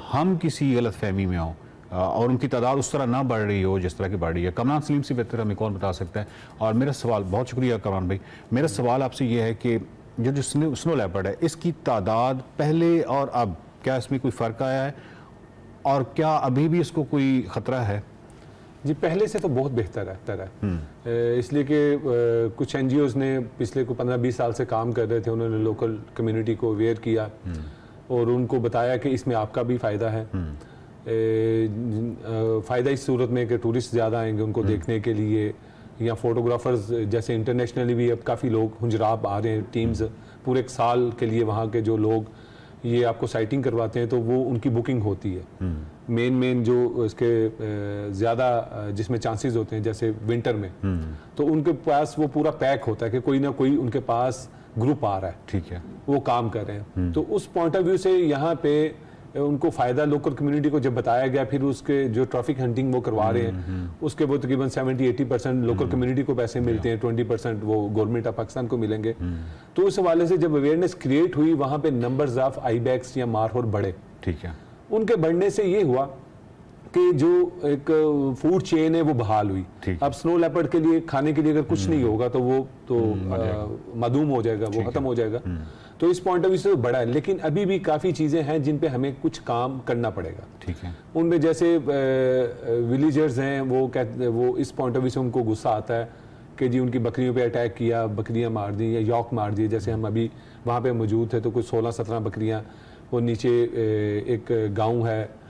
हम किसी गलत फहमी में हों और उनकी तादाद उस तरह ना बढ़ रही हो जिस तरह की बढ़ रही है। कामरान सलीम से बेहतर हमें कौन बता सकता है। और मेरा सवाल, बहुत शुक्रिया कामरान भाई, मेरा सवाल आपसे ये है कि जो स्नो लेपर्ड है इसकी तादाद पहले और अब क्या इसमें कोई फ़र्क आया है और क्या अभी भी इसको कोई ख़तरा है? जी पहले से तो बहुत बेहतर है, इसलिए कि कुछ NGOs ने पिछले को 15-20 साल से काम कर रहे थे, उन्होंने लोकल कम्युनिटी को अवेयर किया और उनको बताया कि इसमें आपका भी फ़ायदा है। फ़ायदा इस सूरत में कि टूरिस्ट ज़्यादा आएंगे उनको देखने के लिए, या फोटोग्राफर्स जैसे इंटरनेशनली भी अब काफ़ी लोग हुंजराब आ रहे हैं, टीम्स पूरे एक साल के लिए वहाँ के जो लोग ये आपको साइटिंग करवाते हैं तो वो उनकी बुकिंग होती है। मेन जो इसके ज़्यादा जिसमें चांसेस होते हैं जैसे विंटर में, तो उनके पास वो पूरा पैक होता है कि कोई ना कोई उनके पास ग्रुप आ रहा है, ठीक है, वो काम कर रहे हैं। तो उस पॉइंट ऑफ व्यू से यहाँ पे उनको फ़ायदा लोकल कम्युनिटी को जब बताया गया, फिर उसके जो ट्रैफिक हंटिंग वो करवा रहे हैं उसके वो तकरीबन 70-80% लोकल कम्युनिटी को पैसे मिलते हैं, 20% वो गवर्नमेंट ऑफ पाकिस्तान को मिलेंगे। तो उस हवाले से जब अवेयरनेस क्रिएट हुई वहाँ पे नंबर्स ऑफ आईबैक्स या मारहोर बढ़े, ठीक है, उनके बढ़ने से ये हुआ कि जो एक फूड चेन है वो बहाल हुई। अब स्नो लेपर्ड के लिए खाने के लिए अगर कुछ नहीं होगा तो वो तो मादूम हो जाएगा, वो खत्म हो जाएगा। तो इस पॉइंट ऑफ व्यू से तो बड़ा है, लेकिन अभी भी काफ़ी चीज़ें हैं जिन पे हमें कुछ काम करना पड़ेगा, ठीक है। उनमें जैसे विलेजर्स हैं, वो इस पॉइंट ऑफ व्यू से उनको गुस्सा आता है कि जी उनकी बकरियों पे अटैक किया, बकरियां मार दी या यॉक मार दी। जैसे हम अभी वहाँ पे मौजूद थे तो कुछ 16-17 बकरियां, वो नीचे एक गाँव है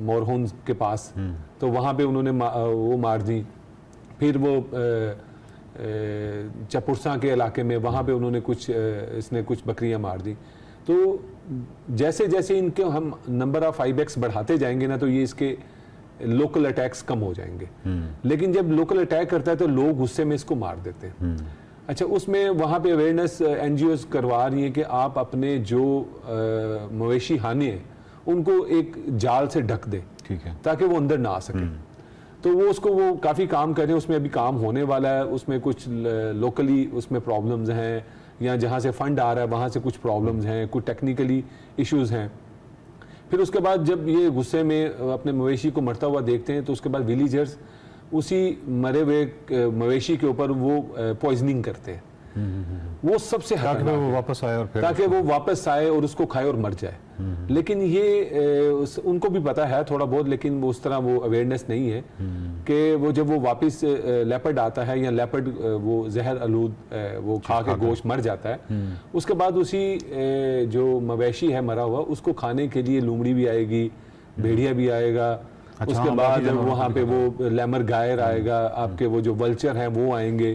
मोरहोन के पास, तो वहाँ पे उन्होंने वो मार दी। फिर वो चपुरसा के इलाके में वहाँ पे उन्होंने इसने कुछ बकरियां मार दी। तो जैसे जैसे इनके हम नंबर ऑफ आईबैक्स बढ़ाते जाएंगे ना तो ये इसके लोकल अटैक्स कम हो जाएंगे। लेकिन जब लोकल अटैक करता है तो लोग गुस्से में इसको मार देते हैं। अच्छा, उसमें वहाँ पे अवेयरनेस NGOs करवा रही है कि आप अपने जो मवेशी खाने हैं उनको एक जाल से ढक दे, ठीक है, ताकि वो अंदर ना आ सके। तो वो काफ़ी काम कर रहे हैं, उसमें अभी काम होने वाला है। उसमें कुछ लोकली उसमें प्रॉब्लम्स हैं या जहाँ से फंड आ रहा है वहाँ से कुछ प्रॉब्लम्स हैं, कुछ टेक्निकली इश्यूज़ हैं। फिर उसके बाद जब ये गुस्से में अपने मवेशी को मरता हुआ देखते हैं तो उसके बाद विलेजर्स उसी मरे हुए मवेशी के ऊपर वो पॉइजनिंग करते हैं। वो सबसे ताकि वो वापस आए और ताकि वो वापस आए और उसको खाए और मर जाए। लेकिन ये उनको भी पता है थोड़ा बहुत, लेकिन वो उस तरह वो अवेयरनेस नहीं है कि वो जब वो वापस लेपर्ड आता है या लेपर्ड वो जहर आलूद वो खा के गोश्त मर जाता है, उसके बाद उसी जो मवेशी है मरा हुआ उसको खाने के लिए लोमड़ी भी आएगी, भेड़िया भी आएगा। अच्छा, उसके बाद वहाँ पे वो लेमर गायर आएगा, आपके वो जो वल्चर हैं वो आएंगे।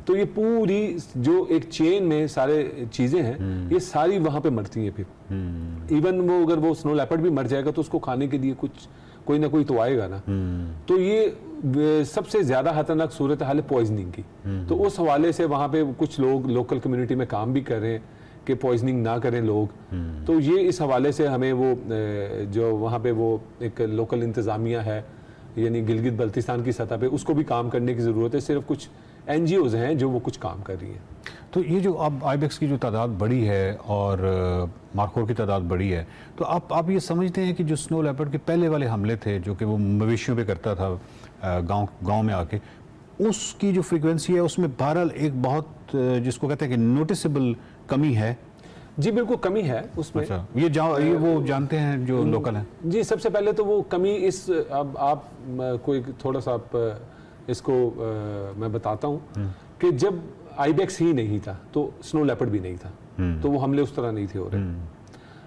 तो ये पूरी जो एक चेन में सारे चीजें हैं ये सारी वहाँ पे मरती हैं। फिर इवन वो अगर वो स्नो लेपर्ड भी मर जाएगा तो उसको खाने के लिए कोई ना कोई तो आएगा ना। तो ये सबसे ज्यादा खतरनाक सूरत हाल है पॉइजनिंग की। तो उस हवाले से वहाँ पे कुछ लोग लोकल कम्युनिटी में काम भी कर रहे हैं कि पॉइजनिंग ना करें लोग। तो ये इस हवाले से हमें वो जो वहाँ पे वो एक लोकल इंतज़ामिया है यानी गिलगित बल्तिस्तान की सतह पे उसको भी काम करने की ज़रूरत है। सिर्फ कुछ NGOs हैं जो वो कुछ काम कर रही हैं। तो ये जो अब आईबैक्स की जो तादाद बढ़ी है और मार्खोर की तादाद बढ़ी है, तो आप ये समझते हैं कि जो स्नो लेपर्ड के पहले वाले हमले थे जो कि वो मवेशियों पे करता था गांव में आके, उसकी जो फ्रीक्वेंसी है उसमें बहरहाल एक बहुत जिसको कहते हैं कि नोटिसेबल कमी है? जी बिल्कुल कमी है उसमें। अच्छा, ये वो जानते हैं जो लोकल हैं? जी, सबसे पहले तो वो कमी अब आप कोई थोड़ा सा आप इसको मैं बताता हूँ कि जब आईबेक्स ही नहीं था तो स्नो लेपर्ड भी नहीं था, तो वो हमले उस तरह नहीं थे हो रहे।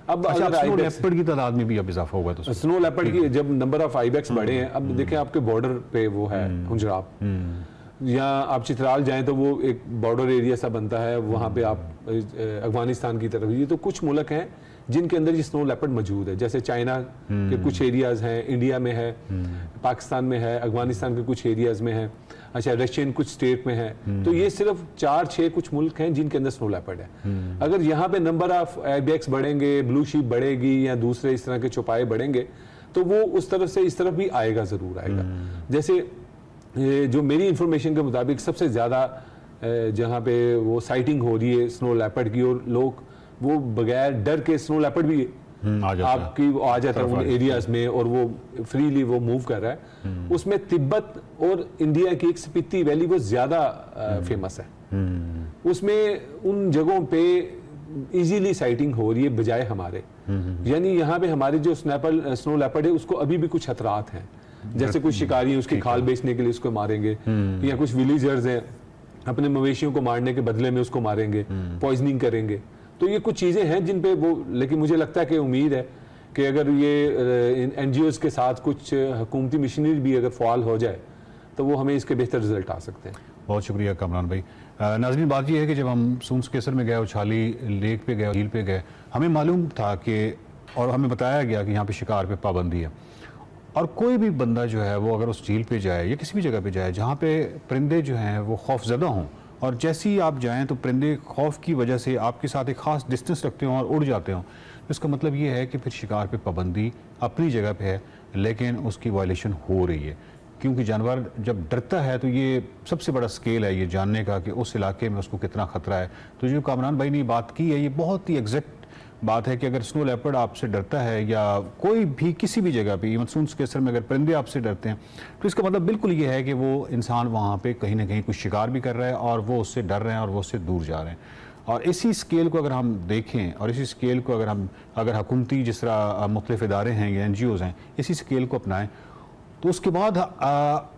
अब अच्छा, अगर स्नो लेपर्ड की तादाद में भी अब इजाफा होगा तो स्नो लेपर्ड की जब नंबर ऑफ आईबेक्स बढ़े हैं, अब देखें आपके बॉर्डर पे वो है हुंजराब, या आप चित्राल जाएं तो वो एक बॉर्डर एरिया सा बनता है, वहाँ पे आप अफगानिस्तान की तरफ, ये तो कुछ मुल्क हैं जिनके अंदर ये स्नो लेपर्ड मौजूद है, जैसे चाइना के कुछ एरियाज हैं, इंडिया में है, पाकिस्तान में है, अफगानिस्तान के कुछ एरियाज में है, अच्छा रशियन कुछ स्टेट में है। तो ये सिर्फ 4-6 कुछ मुल्क हैं जिनके अंदर स्नो लेपर्ड है। अगर यहाँ पे नंबर ऑफ आईबेक्स बढ़ेंगे, ब्लू शीप बढ़ेगी या दूसरे इस तरह के चौपाए बढ़ेंगे, तो वो उस तरफ से इस तरफ भी आएगा, ज़रूर आएगा। जैसे जो मेरी इंफॉर्मेशन के मुताबिक सबसे ज़्यादा जहाँ पे वो साइटिंग हो रही है स्नो लेपर्ड की, और लोग वो बगैर डर के स्नो लेपर्ड भी आपकी आ जाता है उन एरियाज में और वो फ्रीली वो मूव कर रहा है, उसमें तिब्बत और इंडिया की एक स्पीति वैली वो ज़्यादा फेमस है। उसमें उन जगहों पे इजीली साइटिंग हो रही है बजाय हमारे, यानी यहाँ पे हमारे जो स्नो लेपर्ड है उसको अभी भी कुछ खतरात हैं, जैसे कुछ शिकारी हैं उसकी खाल बेचने के लिए उसको मारेंगे, या कुछ विलेजर्स हैं अपने मवेशियों को मारने के बदले में उसको मारेंगे, पॉइजनिंग करेंगे। तो ये कुछ चीज़ें हैं जिन पे वो, लेकिन मुझे लगता है कि उम्मीद है कि अगर ये NGOs के साथ कुछ हुकूमती मशीनरी भी अगर फ़ाल हो जाए तो वो हमें इसके बेहतर रिजल्ट आ सकते हैं। बहुत शुक्रिया कामरान भाई। नाज़रीन, बात ये है कि जब हम सूंस केसर में गए, उछाली लेक पे गए, झील पे गए, हमें मालूम था कि, और हमें बताया गया कि यहाँ पे शिकार पे पाबंदी है, और कोई भी बंदा जो है वो अगर उस झील पे जाए या किसी भी जगह पे जाए जहाँ पे परिंदे जो हैं वो खौफजदा हों, और जैसे ही आप जाएं तो परिंदे खौफ की वजह से आपके साथ एक ख़ास डिस्टेंस रखते हों और उड़ जाते हों, तो इसका मतलब ये है कि फिर शिकार पे पाबंदी अपनी जगह पे है, लेकिन उसकी वायलेशन हो रही है, क्योंकि जानवर जब डरता है तो ये सबसे बड़ा स्केल है ये जानने का कि उस इलाके में उसको कितना ख़तरा है। तो जो कामरान भाई ने बात की है ये बहुत ही एग्जैक्ट बात है कि अगर स्नो लेपर्ड आपसे डरता है या कोई भी किसी भी जगह पे, इवन सूंस केसर में अगर परिंदे आपसे डरते हैं, तो इसका मतलब बिल्कुल ये है कि वो इंसान वहाँ पे कहीं ना कहीं कुछ शिकार भी कर रहा है और वो उससे डर रहे हैं और वो उससे दूर जा रहे हैं। और इसी स्केल को अगर हम देखें और इसी स्केल को अगर हुकूमती जिस तरह मुख्तलिफ इदारे हैं या NGOs हैं इसी स्केल को अपनाएं, तो उसके बाद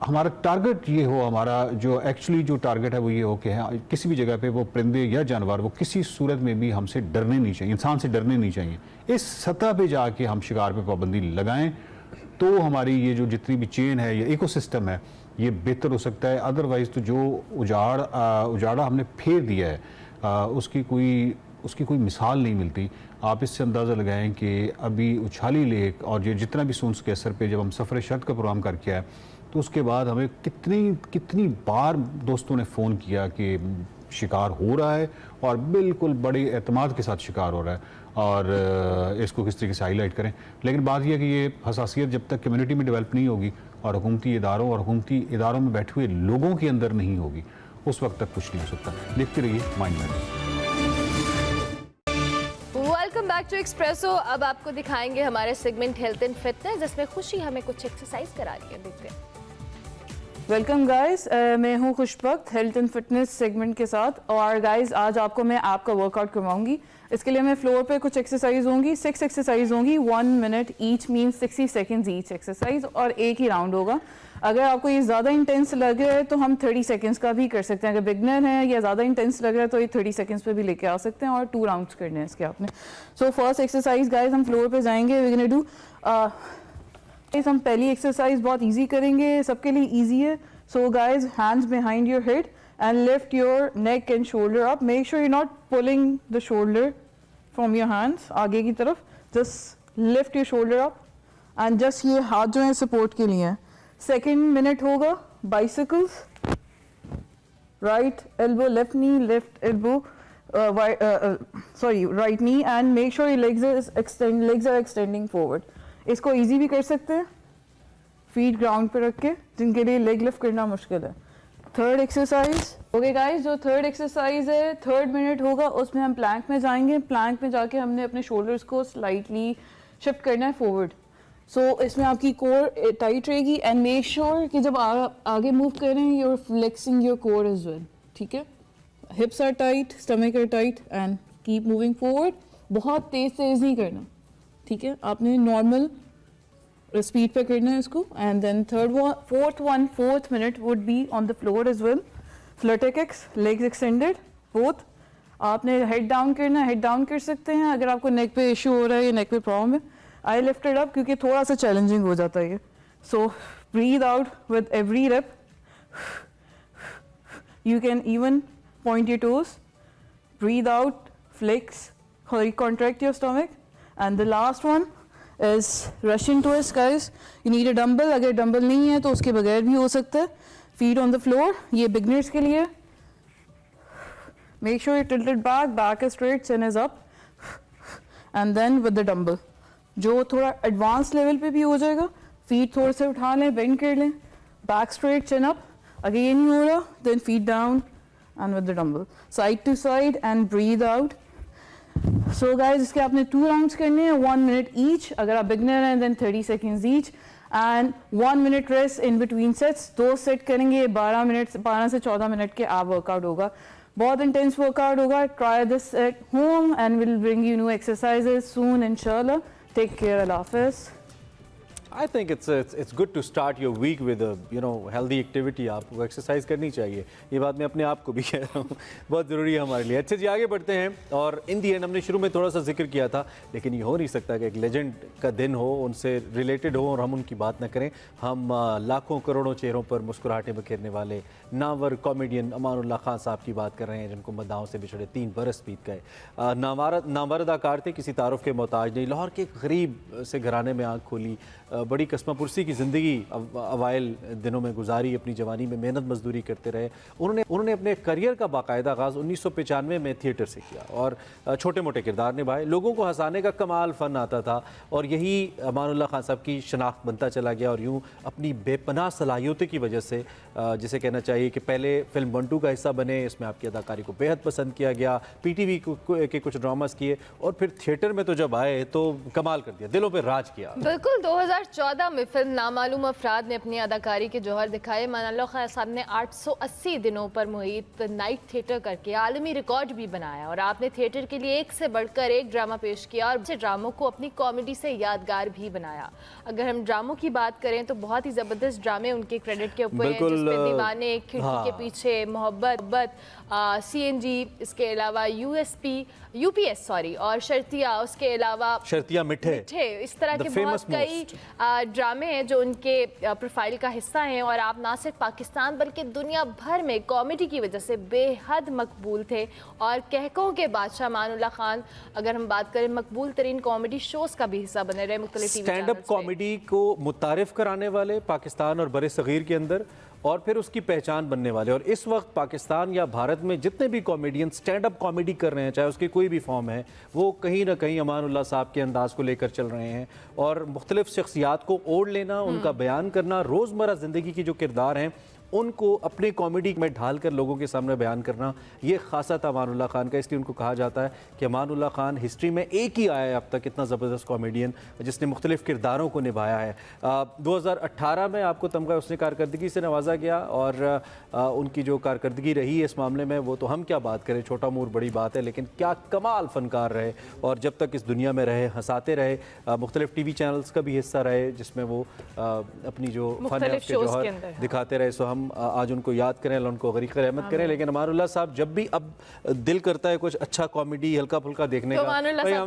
हमारा टारगेट ये हो, हमारा जो एक्चुअली जो टारगेट है वो ये हो कि किसी भी जगह पे वो परिंदे या जानवर वो किसी सूरत में भी हमसे डरने नहीं चाहिए, इंसान से डरने नहीं चाहिए। इस सतह पे जाके हम शिकार पे पाबंदी लगाएं तो हमारी ये जो जितनी भी चेन है या इकोसिस्टम है ये बेहतर हो सकता है। अदरवाइज़ तो जो उजाड़ा हमने फेर दिया है उसकी कोई मिसाल नहीं मिलती। आप इससे अंदाज़ा लगाएं कि अभी उछाली लेक और ये जितना भी सूंस के असर पे जब हम सफ़र शर्त का प्रोग्राम करके आए तो उसके बाद हमें कितनी बार दोस्तों ने फ़ोन किया कि शिकार हो रहा है और बिल्कुल बड़े एतमाद के साथ शिकार हो रहा है और इसको किस तरीके से हाईलाइट करें। लेकिन बात यह है कि ये हसासियत जब तक कम्युनिटी में डेवलप नहीं होगी और हुकूमती इदारों में बैठे हुए लोगों के अंदर नहीं होगी, उस वक्त तक कुछ नहीं हो सकता। देखते रहिए mind matters. Welcome back to Expresso. अब आपको दिखाएंगे हमारे सेगमेंट हेल्थ एंड फिटनेस, जिसमें खुशी हमें कुछ एक्सरसाइज करा रही है। देखते हैं। वेलकम गाइस, मैं हूँ खुशबख्त हेल्थ एंड फिटनेस सेगमेंट के साथ। और गाइस आज आपको मैं आपका वर्कआउट करवाऊंगी। इसके लिए मैं फ्लोर पे कुछ एक्सरसाइज होंगी, 6 एक्सरसाइज होंगी, 1 minute each mean 60 seconds each exercise, और एक ही राउंड होगा। अगर आपको ये ज़्यादा इंटेंस लग रहा है तो हम 30 सेकेंड्स का भी कर सकते हैं। अगर बिगनर हैं या ज़्यादा इंटेंस लग रहा है तो ये 30 सेकेंड्स पे भी लेके आ सकते हैं, और 2 राउंड्स करने हैं इसके आपने। सो फर्स्ट एक्सरसाइज गाइस, हम फ्लोर पे जाएंगे। वी गोना डू हम पहली एक्सरसाइज बहुत ईजी करेंगे, सबके लिए ईजी है। So guys, hands behind your head and lift your neck and shoulder up. Make sure you're not pulling the shoulder from your hands आगे की तरफ. Just lift your shoulder up and just ये हाथ जो है support के लिए हैं. Second minute होगा bicycles. Right elbow, left knee, left elbow, right knee, and make sure your legs are extending forward. इसको easy भी कर सकते हैं feet ground पे रख के, जिनके लिए leg lift करना मुश्किल है. थर्ड एक्सरसाइज ओके गाइस, जो थर्ड एक्सरसाइज है 3rd मिनट होगा, उसमें हम प्लैंक में जाएंगे. प्लैंक में जाके हमने अपने शोल्डर्स को स्लाइटली शिफ्ट करना है फॉरवर्ड. सो इसमें आपकी कोर टाइट रहेगी एंड मेक श्योर कि जब आगे मूव कर रहे हैं you're flexing your core as well. ठीक है, hips are tight, stomach are tight and keep moving forward. बहुत तेज नहीं करना, ठीक है, आपने नॉर्मल स्पीड पे करना है इसको. And then fourth minute would be on the floor as well. Flutter kicks, legs extended both. आपने हेड डाउन करना है, हेड डाउन कर सकते हैं अगर आपको नेक पे इशू हो रहा है या नेक पे प्रॉब्लम है। आई लिफ्टेड अप क्योंकि थोड़ा सा चैलेंजिंग हो जाता है ये। So breathe out with every rep. You can even point your toes, breathe out, flex, contract your stomach. And the last one is Russian twist, guys. You need a dumbbell. अगर dumbbell नहीं है तो उसके बगैर भी हो सकता है। Feet on the floor. ये beginners के लिए। Make sure you're tilted back, back is straight, chin is up. And then with the dumbbell. जो थोड़ा advanced level पे भी हो जाएगा। Feet थोड़े से उठा लें, bend कर लें, back straight, chin up. अगर ये नहीं हो रहा, then feet down and with the dumbbell, side to side and breathe out. So guys, इसके आपने 2 rounds करने हैं, 1 minute each. अगर आप beginner हैं, then 30 seconds each and 1 minute rest in between sets. 2 set करेंगे, 12 से 14 मिनट के आप workout होगा. बहुत intense workout होगा. Try this at home and we'll bring you new exercises soon, inshallah. Take care, Allah Hafiz. I think it's good to start your week with a healthy activity. आपको exercise करनी चाहिए, ये बात मैं अपने आप को भी कह रहा हूँ, बहुत ज़रूरी है हमारे लिए। अच्छा जी, आगे बढ़ते हैं। और इन दी एंड हमने शुरू में थोड़ा सा जिक्र किया था, लेकिन ये हो नहीं सकता कि एक लेजेंड का दिन हो, उनसे रिलेटेड हो और हम उनकी बात ना करें। हम लाखों करोड़ों चेहरों पर मुस्कुराहटें बखेरने वाले नामवर कॉमेडियन अमानुल्लाह खान साहब की बात कर रहे हैं, जिनको मद्दाहों से बिछड़े 3 बरस बीत गए। नामवर अदाकार थे, किसी तारुफ के मोहताज नहीं। लाहौर के एक गरीब से घराने में आँख खोली, बड़ी कस्मा पुरसी की ज़िंदगी अवाइल दिनों में गुजारी, अपनी जवानी में मेहनत मजदूरी करते रहे। उन्होंने अपने करियर का बाकायदा आगाज़ 1995 में थिएटर से किया और छोटे मोटे किरदार निभाए। लोगों को हंसाने का कमाल फ़न आता था और यही अमानुल्लाह खान साहब की शनाख्त बनता चला गया। और यूँ अपनी बेपनाह सलाहियतों की वजह से, जिसे कहना चाहिए कि पहले फिल्म बंटू का हिस्सा बने, इसमें आपकी अदाकारी को बेहद पसंद किया गया, PTV के कुछ ड्रामास किए और फिर थिएटर में तो जब आए तो कमाल कर दिया, दिलों पर राज किया। बिल्कुल, 2014 में फिल्म नामालूम अफराद ने अपनी अदाकारी के जौहर दिखाए। अमानुल्लाह खान साहब ने 880 दिनों पर मुहित नाइट थिएटर करके आलमी रिकॉर्ड भी बनाया और आपने थिएटर के लिए एक से बढ़कर एक ड्रामा पेश किया और ड्रामों को अपनी कॉमेडी से यादगार भी बनाया। अगर हम ड्रामों की बात करें तो बहुत ही ज़बरदस्त ड्रामे उनके क्रेडिट के ऊपर हैं, जिसमें दीवाने, खिड़की के पीछे, मोहब्बत, CNG, इसके अलावा UPS और शर्तिया, उसके अलावा शर्तिया मिठे, इस तरह के बहुत कई ड्रामे हैं जो उनके प्रोफाइल का हिस्सा हैं। और आप ना सिर्फ पाकिस्तान बल्कि दुनिया भर में कॉमेडी की वजह से बेहद मकबूल थे और कहकों के बादशाह अमानुल्लाह खान, अगर हम बात करें, मकबूल तरीन कॉमेडी शोज़ का भी हिस्सा बने रहे मुख्तलिफ स्टैंड अप कॉमेडी को मुतारिफ कराने वाले पाकिस्तान और बरे सगीर के अंदर, और फिर उसकी पहचान बनने वाले। और इस वक्त पाकिस्तान या भारत में जितने भी कॉमेडियन स्टैंड अप कॉमेडी कर रहे हैं, चाहे उसकी कोई भी फॉर्म है, वो कहीं ना कहीं अमानुल्लाह साहब के अंदाज को लेकर चल रहे हैं। और मुख्तलिफ शख्सियात को ओढ़ लेना, उनका बयान करना, रोज़मर्रा ज़िंदगी की जो किरदार हैं उनको अपने कॉमेडी में ढाल कर लोगों के सामने बयान करना, ये खासा था अमानुल्लाह खान का। इसलिए उनको कहा जाता है कि अमानुल्लाह खान हिस्ट्री में एक ही आया है अब तक इतना ज़बरदस्त कॉमेडियन जिसने मुख्तलिफ किरदारों को निभाया है। 2018 में आपको तमगा उसने कारकर्दगी से नवाजा गया और उनकी जो कारकर्दगी रही है इस मामले में, वो तो हम क्या बात करें, छोटा मूर बड़ी बात है, लेकिन क्या कमाल फ़नकार रहे और जब तक इस दुनिया में रहे हंसाते रहे। मुख्तलिफ TV चैनल्स का भी हिस्सा रहे जिसमें वो अपनी जो फ़न है उसके जौहर दिखाते रहे। सो हम आज उनको याद करें, उनको गरीक़ रहमत करें। लेकिन अमानुल्लाह साहब, जब भी अब दिल करता है कुछ अच्छा कॉमेडी हल्का फुल्का देखने का, हम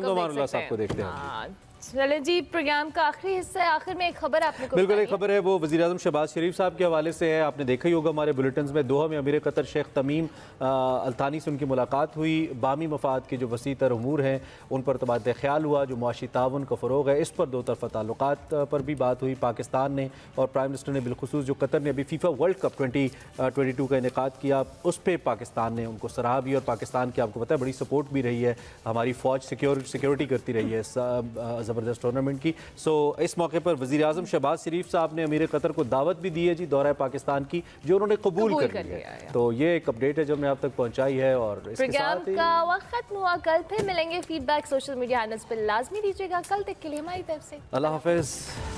तो अमानुल्लाह साहब को देखते हैं। चलें जी, प्रोग्राम का आखिरी हिस्सा है। आखिर में एक खबर आपने बिल्कुल एक खबर है, वो वज़ीर-ए-आज़म शहबाज शरीफ साहब के हवाले से है। आपने देखा ही होगा हमारे बुलेटिन में, दोहा में अमीर कतर शेख तमीम अल-थानी से उनकी मुलाकात हुई। बामी मफाद के जो वसी तर उमूर हैं उन पर तबादला ख्याल हुआ, जो मुआशी ताउन का फ़रोग़ है इस पर दो तरफ़ा ताल्लुकात पर भी बात हुई। पाकिस्तान ने और प्राइम मिनिस्टर ने बिलखुसूस जो कतर ने अभी FIFA वर्ल्ड कप 2022 का इनेकाद किया, उस पर पाकिस्तान ने उनको सराहा भी और पाकिस्तान की आपको पता है बड़ी सपोर्ट भी रही है। हमारी फ़ौज सिक्योरिटी करती रही है ज़बरदस्त टूर्नामेंट की। सो इस मौके पर वज़ीर-ए-आज़म शहबाज शरीफ साहब ने अमीर कतर को दावत भी दी है जी दौरा पाकिस्तान की, जो उन्होंने कबूल कर लिया है। तो ये एक अपडेट है जो हमने आप तक पहुंचाई है। और इसके साथ ही का वक्त खत्म हुआ। कल फिर मिलेंगे। फीडबैक सोशल मीडिया हैंडल्स पर लाजमी दीजिएगा। कल तक के लिए हमारी तरफ से अल्लाह हाफ़िज़।